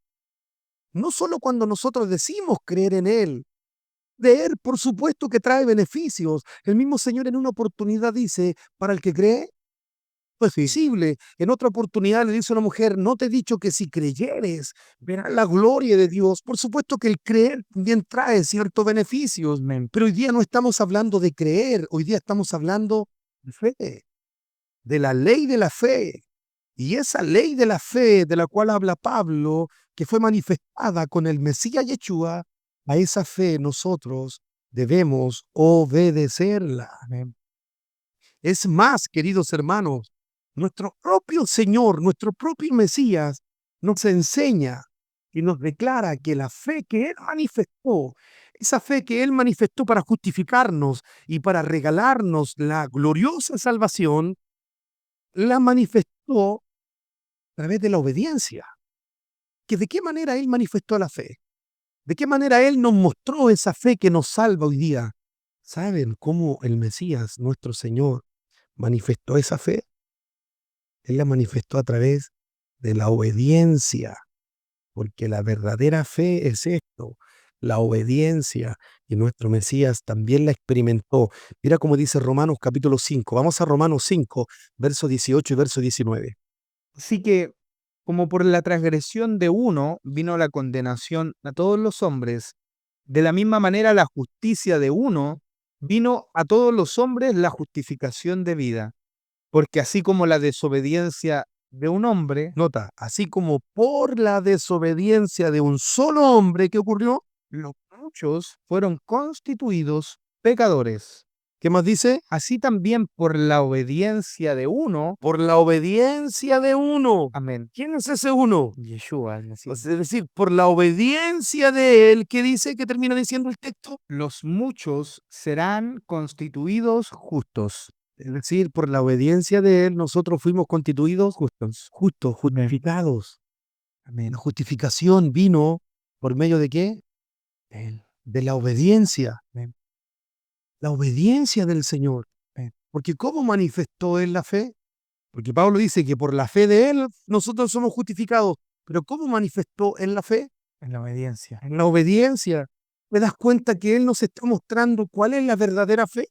No solo cuando nosotros decimos creer en Él. Creer, por supuesto que trae beneficios. El mismo Señor en una oportunidad dice, para el que cree, no es visible. En otra oportunidad le dice a una mujer, no te he dicho que si creyeres verás la gloria de Dios. Por supuesto que el creer también trae ciertos beneficios, pero hoy día no estamos hablando de creer, hoy día estamos hablando de fe, de la ley de la fe. Y esa ley de la fe de la cual habla Pablo, que fue manifestada con el Mesías Yeshua, a esa fe nosotros debemos obedecerla. Amén. Es más, queridos hermanos, nuestro propio Señor, nuestro propio Mesías, nos enseña y nos declara que la fe que Él manifestó, esa fe que Él manifestó para justificarnos y para regalarnos la gloriosa salvación, la manifestó a través de la obediencia. ¿Que de qué manera Él manifestó la fe? ¿De qué manera Él nos mostró esa fe que nos salva hoy día? ¿Saben cómo el Mesías, nuestro Señor, manifestó esa fe? Él la manifestó a través de la obediencia, porque la verdadera fe es esto, la obediencia, y nuestro Mesías también la experimentó. Mira cómo dice Romanos capítulo 5. Vamos a Romanos 5, verso 18 y verso 19. Así que, como por la transgresión de uno vino la condenación a todos los hombres, de la misma manera la justicia de uno vino a todos los hombres la justificación de vida. Porque así como la desobediencia de un hombre, Nota, así como por la desobediencia de un solo hombre, ¿qué ocurrió? los muchos fueron constituidos pecadores. ¿Qué más dice? Así también por la obediencia de uno, Por la obediencia de uno. amén. ¿Quién es ese uno? Yeshua, es decir, Es decir, por la obediencia de él, ¿qué dice? ¿Qué termina diciendo el texto? los muchos serán constituidos justos. Es decir, por la obediencia de él, nosotros fuimos constituidos Justos. justos, justificados. Amén. La justificación vino por medio de qué? Él. De la obediencia. Amén. La obediencia del Señor. Amén. Porque ¿cómo manifestó él la fe? Porque Pablo dice que por la fe de él nosotros somos justificados. Pero ¿cómo manifestó él la fe? En la obediencia. En la obediencia. ¿Te das cuenta que él nos está mostrando cuál es la verdadera fe?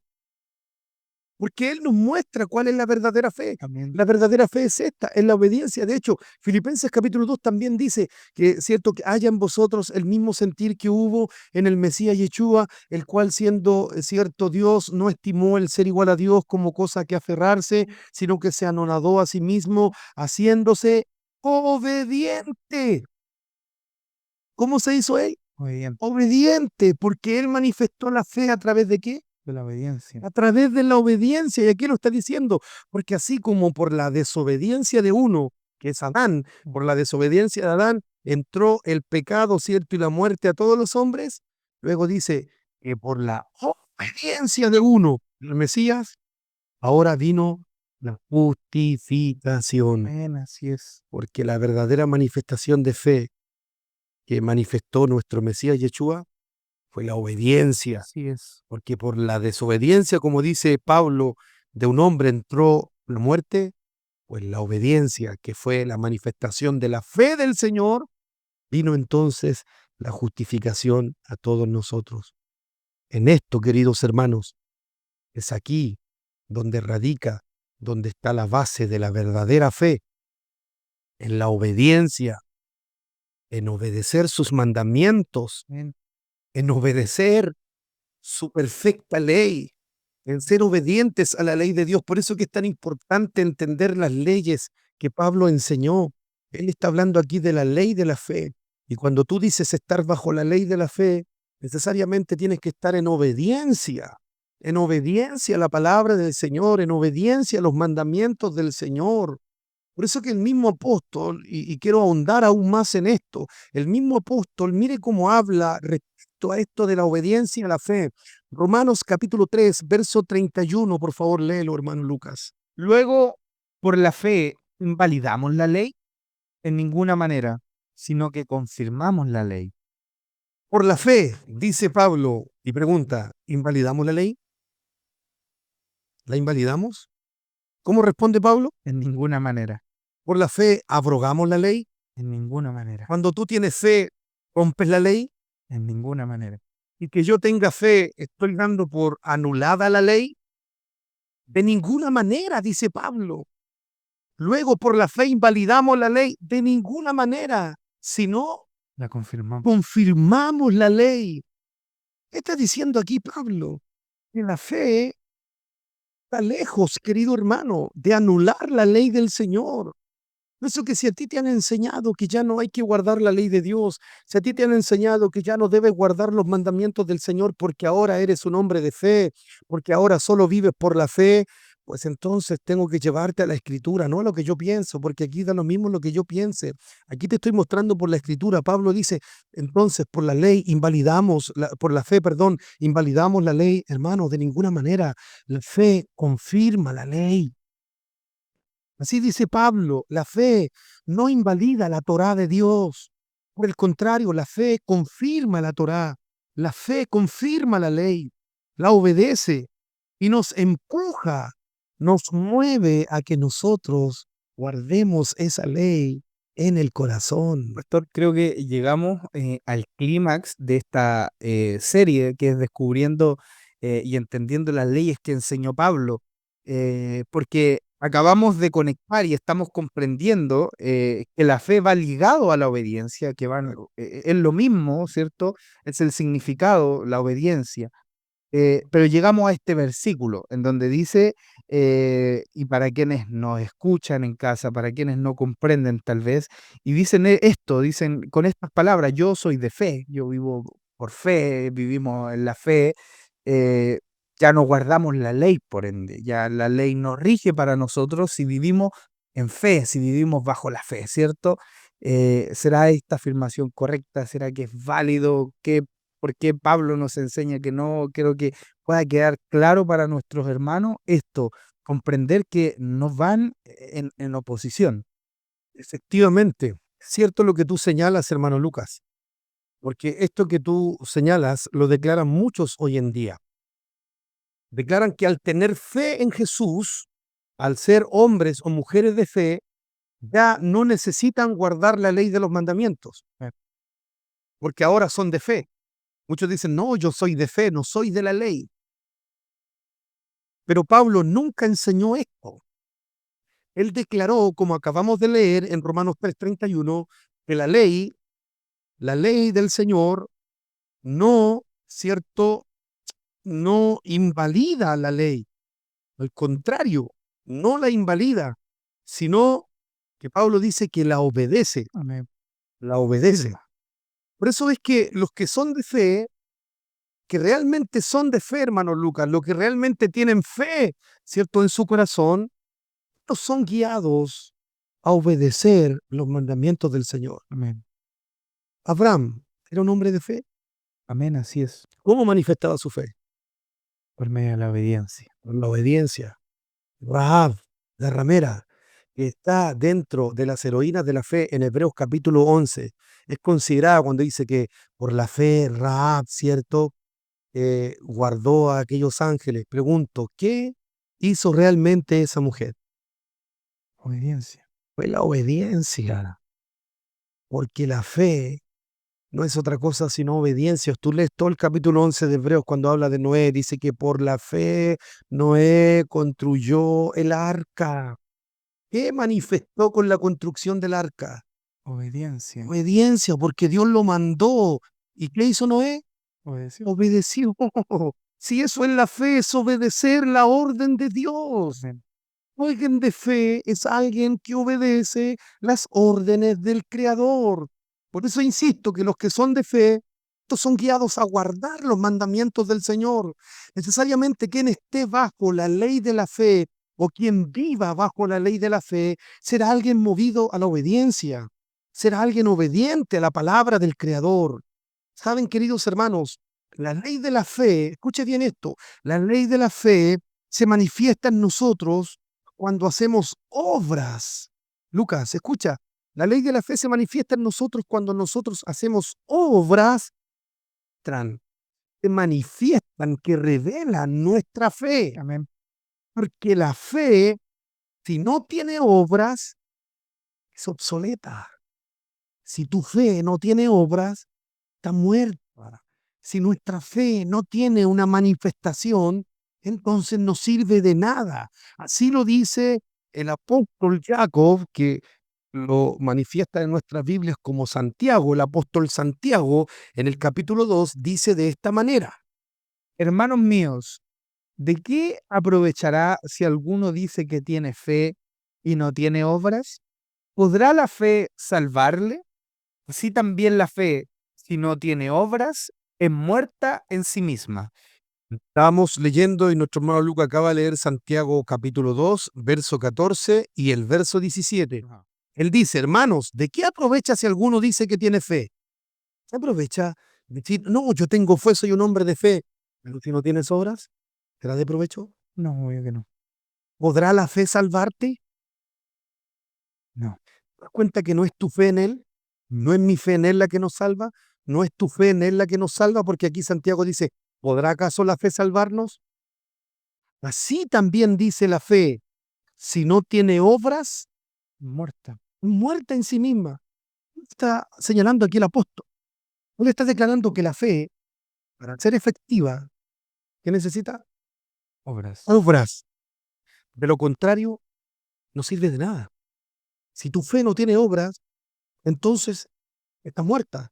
porque Él nos muestra cuál es la verdadera fe. Amén. La verdadera fe es esta, es la obediencia. De hecho, Filipenses capítulo 2 también dice que, cierto, que haya en vosotros el mismo sentir que hubo en el Mesías Yeshua, el cual siendo cierto Dios, no estimó el ser igual a Dios como cosa que aferrarse, sino que se anonadó a sí mismo, haciéndose obediente. ¿Cómo se hizo Él? Muy bien. Obediente, porque Él manifestó la fe a través de ¿qué? De la obediencia. A través de la obediencia. Y aquí lo está diciendo, porque así como por la desobediencia de uno, que es Adán, por la desobediencia de Adán, entró el pecado, ¿cierto? Y la muerte a todos los hombres. Luego dice que por la obediencia de uno, el Mesías, ahora vino la justificación. Amén, así es. Porque la verdadera manifestación de fe que manifestó nuestro Mesías Yeshua fue la obediencia. Así es. Porque por la desobediencia, como dice Pablo, de un hombre entró la muerte, pues la obediencia, que fue la manifestación de la fe del Señor, vino entonces la justificación a todos nosotros. En esto, queridos hermanos, es aquí donde radica, donde está la base de la verdadera fe, en la obediencia, en obedecer sus mandamientos, Amén. en obedecer su perfecta ley, en ser obedientes a la ley de Dios. Por eso que es tan importante entender las leyes que Pablo enseñó. Él está hablando aquí de la ley de la fe. Y cuando tú dices estar bajo la ley de la fe, necesariamente tienes que estar en obediencia a la palabra del Señor, en obediencia a los mandamientos del Señor. Por eso que el mismo apóstol, y quiero ahondar aún más en esto, el mismo apóstol, mire cómo habla respecto a esto de la obediencia a la fe. Romanos capítulo 3, verso 31, por favor, léelo, hermano Lucas. Luego, por la fe, ¿invalidamos la ley? En ninguna manera, sino que confirmamos la ley. Por la fe, dice Pablo, y pregunta, ¿invalidamos la ley? ¿La invalidamos? ¿Cómo responde Pablo? En ninguna manera. Por la fe, ¿abrogamos la ley? En ninguna manera. Cuando tú tienes fe, ¿rompes la ley? En ninguna manera. Y que yo tenga fe, ¿estoy dando por anulada la ley? De ninguna manera, dice Pablo. Luego, por la fe invalidamos la ley. De ninguna manera, sino La confirmamos. confirmamos la ley. ¿Qué está diciendo aquí Pablo? Que la fe está lejos, querido hermano, de anular la ley del Señor. Por eso que si a ti te han enseñado que ya no hay que guardar la ley de Dios, si a ti te han enseñado que ya no debes guardar los mandamientos del Señor porque ahora eres un hombre de fe, porque ahora solo vives por la fe, pues entonces tengo que llevarte a la Escritura, no a lo que yo pienso, porque aquí da lo mismo lo que yo piense. Aquí te estoy mostrando por la Escritura. Pablo dice, entonces por la ley invalidamos, por la fe, perdón, invalidamos la ley. Hermano, de ninguna manera. La fe confirma la ley. Así dice Pablo, la fe no invalida la Torá de Dios. Por el contrario, la fe confirma la Torá. La fe confirma la ley, la obedece y nos empuja, nos mueve a que nosotros guardemos esa ley en el corazón. Pastor, creo que llegamos al clímax de esta serie que es descubriendo y entendiendo las leyes que enseñó Pablo, porque acabamos de conectar y estamos comprendiendo que la fe va ligado a la obediencia, que van, es lo mismo, ¿cierto? Es el significado, la obediencia. Pero llegamos a este versículo en donde dice, y para quienes nos escuchan en casa, para quienes no comprenden tal vez, y dicen esto, dicen con estas palabras, yo soy de fe, yo vivo por fe, vivimos en la fe, eh, ya no guardamos la ley, por ende, ya la ley nos rige para nosotros si vivimos en fe, si vivimos bajo la fe, ¿cierto? ¿Será esta afirmación correcta? ¿Será que es válido? ¿Por qué Pablo nos enseña que no? Creo que pueda quedar claro para nuestros hermanos esto, comprender que no van en oposición. Efectivamente, cierto lo que tú señalas, hermano Lucas, porque esto que tú señalas lo declaran muchos hoy en día. Declaran que al tener fe en Jesús, al ser hombres o mujeres de fe, ya no necesitan guardar la ley de los mandamientos, porque ahora son de fe. Muchos dicen, no, yo soy de fe, no soy de la ley. Pero Pablo nunca enseñó esto. Él declaró, como acabamos de leer en Romanos 3:31, que la ley del Señor no, ¿cierto? No invalida la ley. Al contrario, no la invalida, sino que Pablo dice que la obedece, Amén. la obedece. Por eso es que los que son de fe, que realmente son de fe, hermano Lucas, los que realmente tienen fe, ¿cierto? En su corazón, estos son guiados a obedecer los mandamientos del Señor. Amén. Abraham era un hombre de fe. Amén, así es. ¿Cómo manifestaba su fe? Por medio de la obediencia. Por la obediencia. Rahab, la ramera, que está dentro de las heroínas de la fe en Hebreos capítulo 11, es considerada cuando dice que por la fe Rahab, ¿cierto? Guardó a aquellos ángeles. Pregunto, ¿qué hizo realmente esa mujer? Obediencia. Fue la obediencia, porque la fe no es otra cosa sino obediencia. Tú lees todo el capítulo 11 de Hebreos cuando habla de Noé, dice que por la fe Noé construyó el arca. ¿Qué manifestó con la construcción del arca? Obediencia. Obediencia, porque Dios lo mandó. ¿Y qué hizo Noé? Obedeció. Obedeció. Si eso es la fe, es obedecer la orden de Dios. Amén. Alguien de fe es alguien que obedece las órdenes del Creador. Por eso insisto que los que son de fe, estos son guiados a guardar los mandamientos del Señor. Necesariamente quien esté bajo la ley de la fe o quien viva bajo la ley de la fe será alguien movido a la obediencia, será alguien obediente a la palabra del Creador. Saben, queridos hermanos, la ley de la fe, escuche bien esto, la ley de la fe se manifiesta en nosotros cuando hacemos obras. Lucas, escucha, la ley de la fe se manifiesta en nosotros cuando nosotros hacemos obras que manifiestan, que revelan nuestra fe. Amén. Porque la fe, si no tiene obras, es obsoleta. Si tu fe no tiene obras, está muerta. Si nuestra fe no tiene una manifestación, entonces no sirve de nada. Así lo dice el apóstol Jacob, que lo manifiesta en nuestras Biblias como Santiago. El apóstol Santiago, en el capítulo 2, dice de esta manera. Hermanos míos, ¿de qué aprovechará si alguno dice que tiene fe y no tiene obras? ¿Podrá la fe salvarle? Así también la fe, si no tiene obras, es muerta en sí misma. Estábamos leyendo y nuestro hermano Lucas acaba de leer Santiago capítulo 2, verso 14 y el verso 17. Ajá. Él dice, hermanos, ¿de qué aprovecha si alguno dice que tiene fe? ¿Qué aprovecha decir, no, yo tengo fe, soy un hombre de fe, pero si no tienes obras, ¿será de provecho? No, obvio que no. ¿Podrá la fe salvarte? No. ¿Te das cuenta que no es tu fe en Él? ¿No es mi fe en Él la que nos salva? ¿No es tu fe en Él la que nos salva? Porque aquí Santiago dice, ¿podrá acaso la fe salvarnos? Así también dice la fe, si no tiene obras, Muerta. muerta en sí misma. Está señalando aquí el apóstol. Él está declarando que la fe, para ser efectiva, ¿qué necesita? Obras. Obras. De lo contrario, no sirve de nada. Si tu fe no tiene obras, entonces está muerta.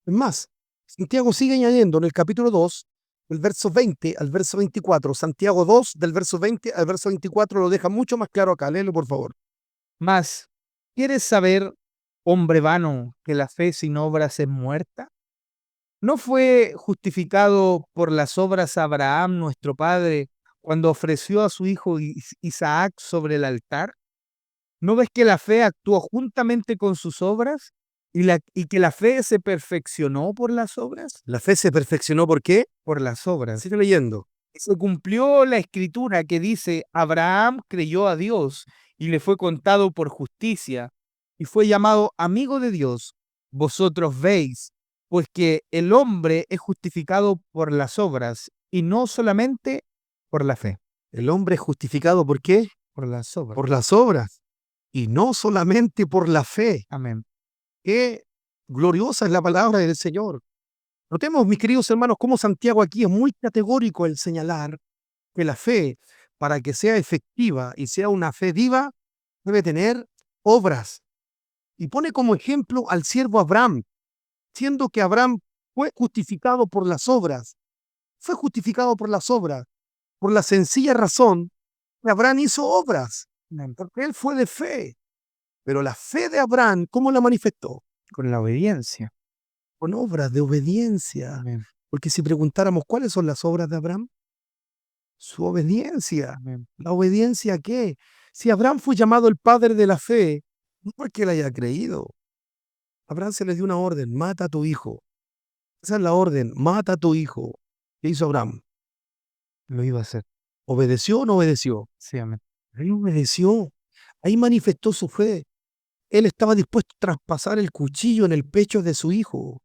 Es más, Santiago sigue añadiendo en el capítulo 2, del verso 20 al verso 24. Santiago 2, del verso 20 al verso 24, lo deja mucho más claro acá. Léelo, por favor. Mas, ¿quieres saber, hombre vano, que la fe sin obras es muerta? ¿No fue justificado por las obras Abraham, nuestro padre, cuando ofreció a su hijo Isaac sobre el altar? ¿No ves que la fe actuó juntamente con sus obras y que la fe se perfeccionó por las obras? La fe se perfeccionó, ¿por qué? Por las obras. Sigue leyendo. Se cumplió la escritura que dice, Abraham creyó a Dios y le fue contado por justicia y fue llamado amigo de Dios. Vosotros veis, pues que el hombre es justificado por las obras y no solamente por la fe. El hombre es justificado, ¿por qué? Por las obras. Por las obras. Y no solamente por la fe. Amén. Qué gloriosa es la palabra del Señor. Notemos, mis queridos hermanos, cómo Santiago aquí es muy categórico al señalar que la fe para que sea efectiva y sea una fe viva, debe tener obras. Y pone como ejemplo al siervo Abraham, siendo que Abraham fue justificado por las obras. Fue justificado por las obras, por la sencilla razón que Abraham hizo obras, porque él fue de fe. Pero la fe de Abraham, ¿cómo la manifestó? Con la obediencia. Con obras de obediencia. Amén. Porque si preguntáramos cuáles son las obras de Abraham, su obediencia. Amén. ¿La obediencia a qué? Si Abraham fue llamado el padre de la fe, no porque él haya creído. A Abraham se le dio una orden: mata a tu hijo. Esa es la orden: mata a tu hijo. ¿Qué hizo Abraham? Lo iba a hacer. ¿Obedeció o no obedeció? Sí, amén. Él obedeció. Ahí manifestó su fe. Él estaba dispuesto a traspasar el cuchillo en el pecho de su hijo.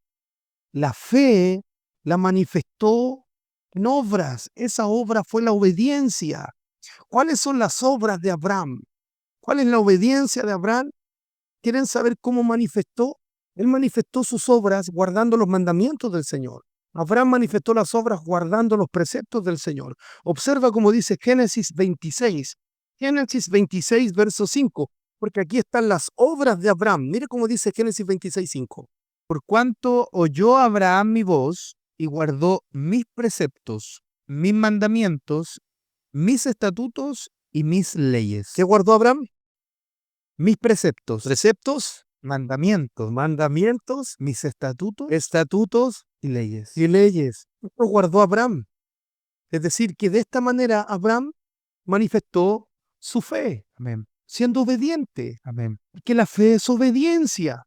La fe la manifestó en obras. Esa obra fue la obediencia. ¿Cuáles son las obras de Abraham? ¿Cuál es la obediencia de Abraham? ¿Quieren saber cómo manifestó? Él manifestó sus obras guardando los mandamientos del Señor. Abraham manifestó las obras guardando los preceptos del Señor. Observa cómo dice Génesis 26. Génesis 26, verso 5. Porque aquí están las obras de Abraham. Mire cómo dice Génesis 26, 5. Por cuanto oyó Abraham mi voz y guardó mis preceptos, mis mandamientos, mis estatutos y mis leyes. ¿Qué guardó Abraham? Mis preceptos, Preceptos, mandamientos, mandamientos, mis estatutos estatutos y leyes. y leyes. Esto guardó Abraham. Es decir, que de esta manera Abraham manifestó su fe, Amén. siendo obediente, Amén. porque la fe es obediencia.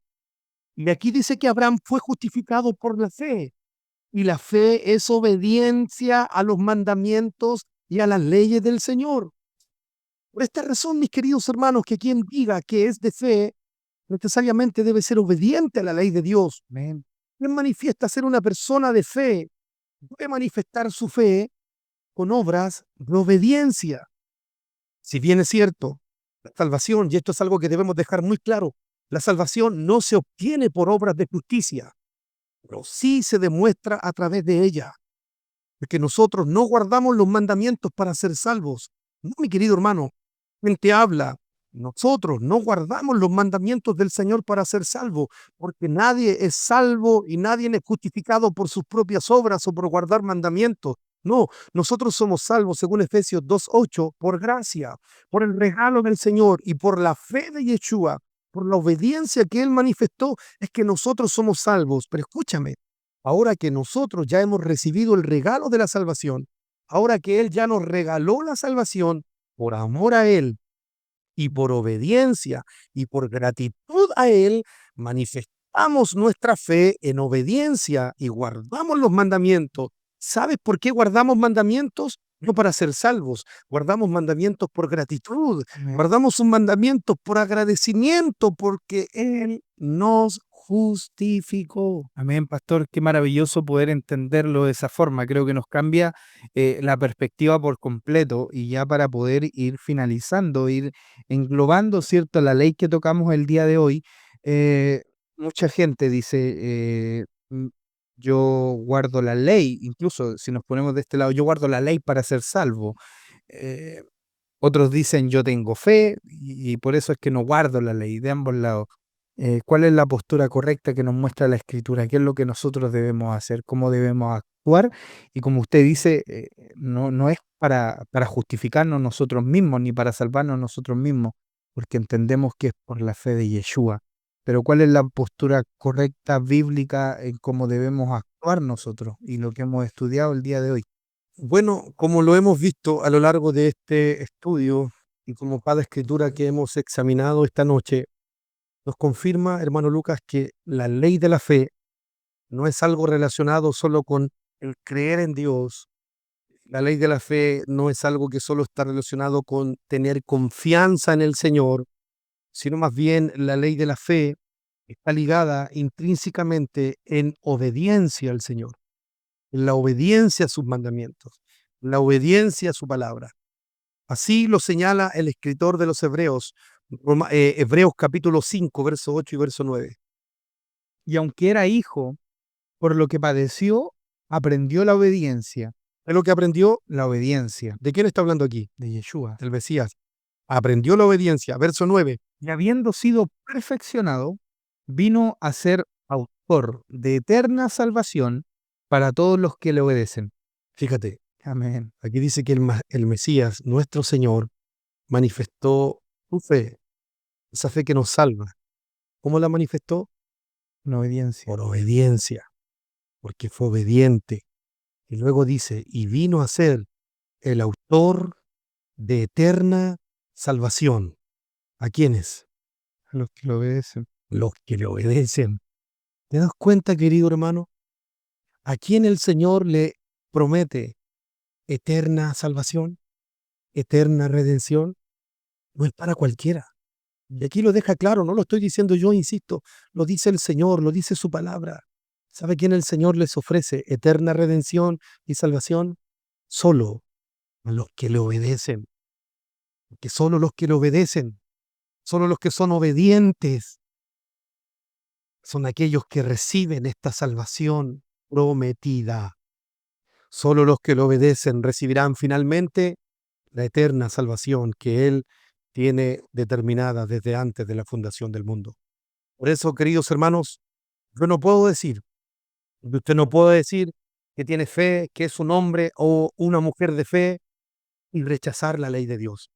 Y aquí dice que Abraham fue justificado por la fe, y la fe es obediencia a los mandamientos y a las leyes del Señor. Por esta razón, mis queridos hermanos, que quien diga que es de fe, necesariamente debe ser obediente a la ley de Dios. Amén. Quien manifiesta ser una persona de fe, debe manifestar su fe con obras de obediencia. Si bien es cierto, la salvación, y esto es algo que debemos dejar muy claro, la salvación no se obtiene por obras de justicia, pero sí se demuestra a través de ella. Porque nosotros no guardamos los mandamientos para ser salvos. No, mi querido hermano, quien te habla, nosotros no guardamos los mandamientos del Señor para ser salvo, porque nadie es salvo y nadie es justificado por sus propias obras o por guardar mandamientos. No, nosotros somos salvos, según Efesios 2:8, por gracia, por el regalo del Señor y por la fe de Yeshua, por la obediencia que Él manifestó, es que nosotros somos salvos. Pero escúchame, ahora que nosotros ya hemos recibido el regalo de la salvación, ahora que Él ya nos regaló la salvación, por amor a Él y por obediencia y por gratitud a Él, manifestamos nuestra fe en obediencia y guardamos los mandamientos. ¿Sabes por qué guardamos mandamientos? No para ser salvos. Guardamos mandamientos por gratitud. Amén. Guardamos sus mandamientos por agradecimiento, porque Él nos justificó. Amén, pastor. Qué maravilloso poder entenderlo de esa forma. Creo que nos cambia la perspectiva por completo y ya para poder ir finalizando, ir englobando, ¿cierto?, la ley que tocamos el día de hoy. Mucha gente dice, yo guardo la ley, incluso si nos ponemos de este lado, yo guardo la ley para ser salvo. Eh, Otros dicen, yo tengo fe y por eso es que no guardo la ley, de ambos lados. ¿Cuál es la postura correcta que nos muestra la Escritura? ¿Qué es lo que nosotros debemos hacer? ¿Cómo debemos actuar? Y como usted dice, no es para justificarnos nosotros mismos ni para salvarnos nosotros mismos, porque entendemos que es por la fe de Yeshua. Pero ¿cuál es la postura correcta bíblica en cómo debemos actuar nosotros? Y lo que hemos estudiado el día de hoy. Bueno, como lo hemos visto a lo largo de este estudio y como cada escritura que hemos examinado esta noche, nos confirma, hermano Lucas, que la ley de la fe no es algo relacionado solo con el creer en Dios. La ley de la fe no es algo que solo está relacionado con tener confianza en el Señor, sino más bien la ley de la fe está ligada intrínsecamente en obediencia al Señor, en la obediencia a sus mandamientos, la obediencia a su palabra. Así lo señala el escritor de los Hebreos, Hebreos capítulo 5, verso 8 y verso 9. Y aunque era hijo, por lo que padeció, aprendió la obediencia, Es lo que aprendió. la obediencia ¿De quién está hablando aquí? de Yeshua. El Mesías. Aprendió la obediencia. Verso 9. Y habiendo sido perfeccionado, vino a ser autor de eterna salvación para todos los que le obedecen. Fíjate, Amén. aquí dice que el Mesías, nuestro Señor, manifestó su fe, esa fe que nos salva. ¿Cómo la manifestó? La obediencia. Por obediencia, porque fue obediente. Y luego dice, y vino a ser el autor de eterna salvación. ¿A quiénes? A los que le obedecen. Los que le obedecen. ¿Te das cuenta, querido hermano? ¿A quién el Señor le promete eterna salvación, eterna redención? No es para cualquiera. Y aquí lo deja claro, no lo estoy diciendo yo, insisto, lo dice el Señor, lo dice su palabra. ¿Sabe quién el Señor les ofrece eterna redención y salvación? Solo a los que le obedecen. Porque solo los que le obedecen, solo los que son obedientes, son aquellos que reciben esta salvación prometida. Solo los que le obedecen recibirán finalmente la eterna salvación que Él tiene determinada desde antes de la fundación del mundo. Por eso, queridos hermanos, yo no puedo decir, usted no puede decir que tiene fe, que es un hombre o una mujer de fe y rechazar la ley de Dios.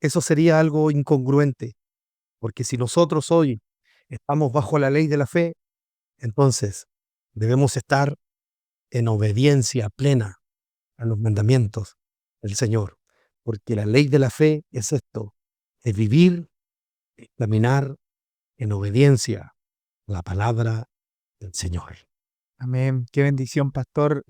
Eso sería algo incongruente, porque si nosotros hoy estamos bajo la ley de la fe, entonces debemos estar en obediencia plena a los mandamientos del Señor, porque la ley de la fe es esto, es vivir, caminar en obediencia a la palabra del Señor. Amén. Qué bendición, pastor,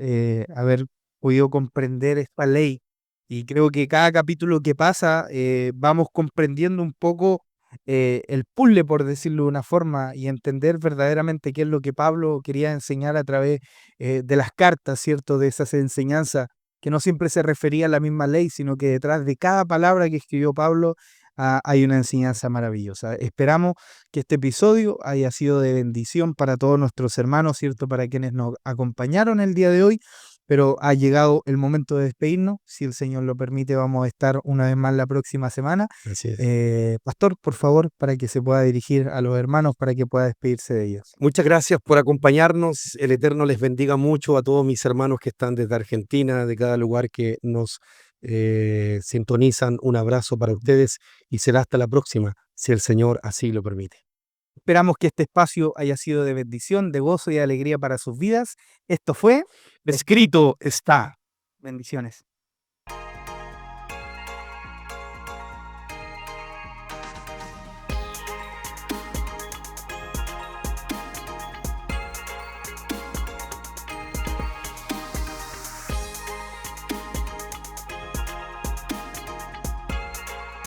haber podido comprender esta ley. Y creo que cada capítulo que pasa vamos comprendiendo un poco el puzzle, por decirlo de una forma, y entender verdaderamente qué es lo que Pablo quería enseñar a través de las cartas, ¿cierto? De esas enseñanzas que no siempre se refería a la misma ley, sino que detrás de cada palabra que escribió Pablo hay una enseñanza maravillosa. Esperamos que este episodio haya sido de bendición para todos nuestros hermanos, ¿cierto? Para quienes nos acompañaron el día de hoy, pero ha llegado el momento de despedirnos. Si el Señor lo permite, vamos a estar una vez más la próxima semana. Así es. Pastor, por favor, para que se pueda dirigir a los hermanos, para que pueda despedirse de ellos. Muchas gracias por acompañarnos. El Eterno les bendiga mucho a todos mis hermanos que están desde Argentina, de cada lugar que nos sintonizan. Un abrazo para ustedes y será hasta la próxima, si el Señor así lo permite. Esperamos que este espacio haya sido de bendición, de gozo y de alegría para sus vidas. Esto fue Escrito está. Bendiciones.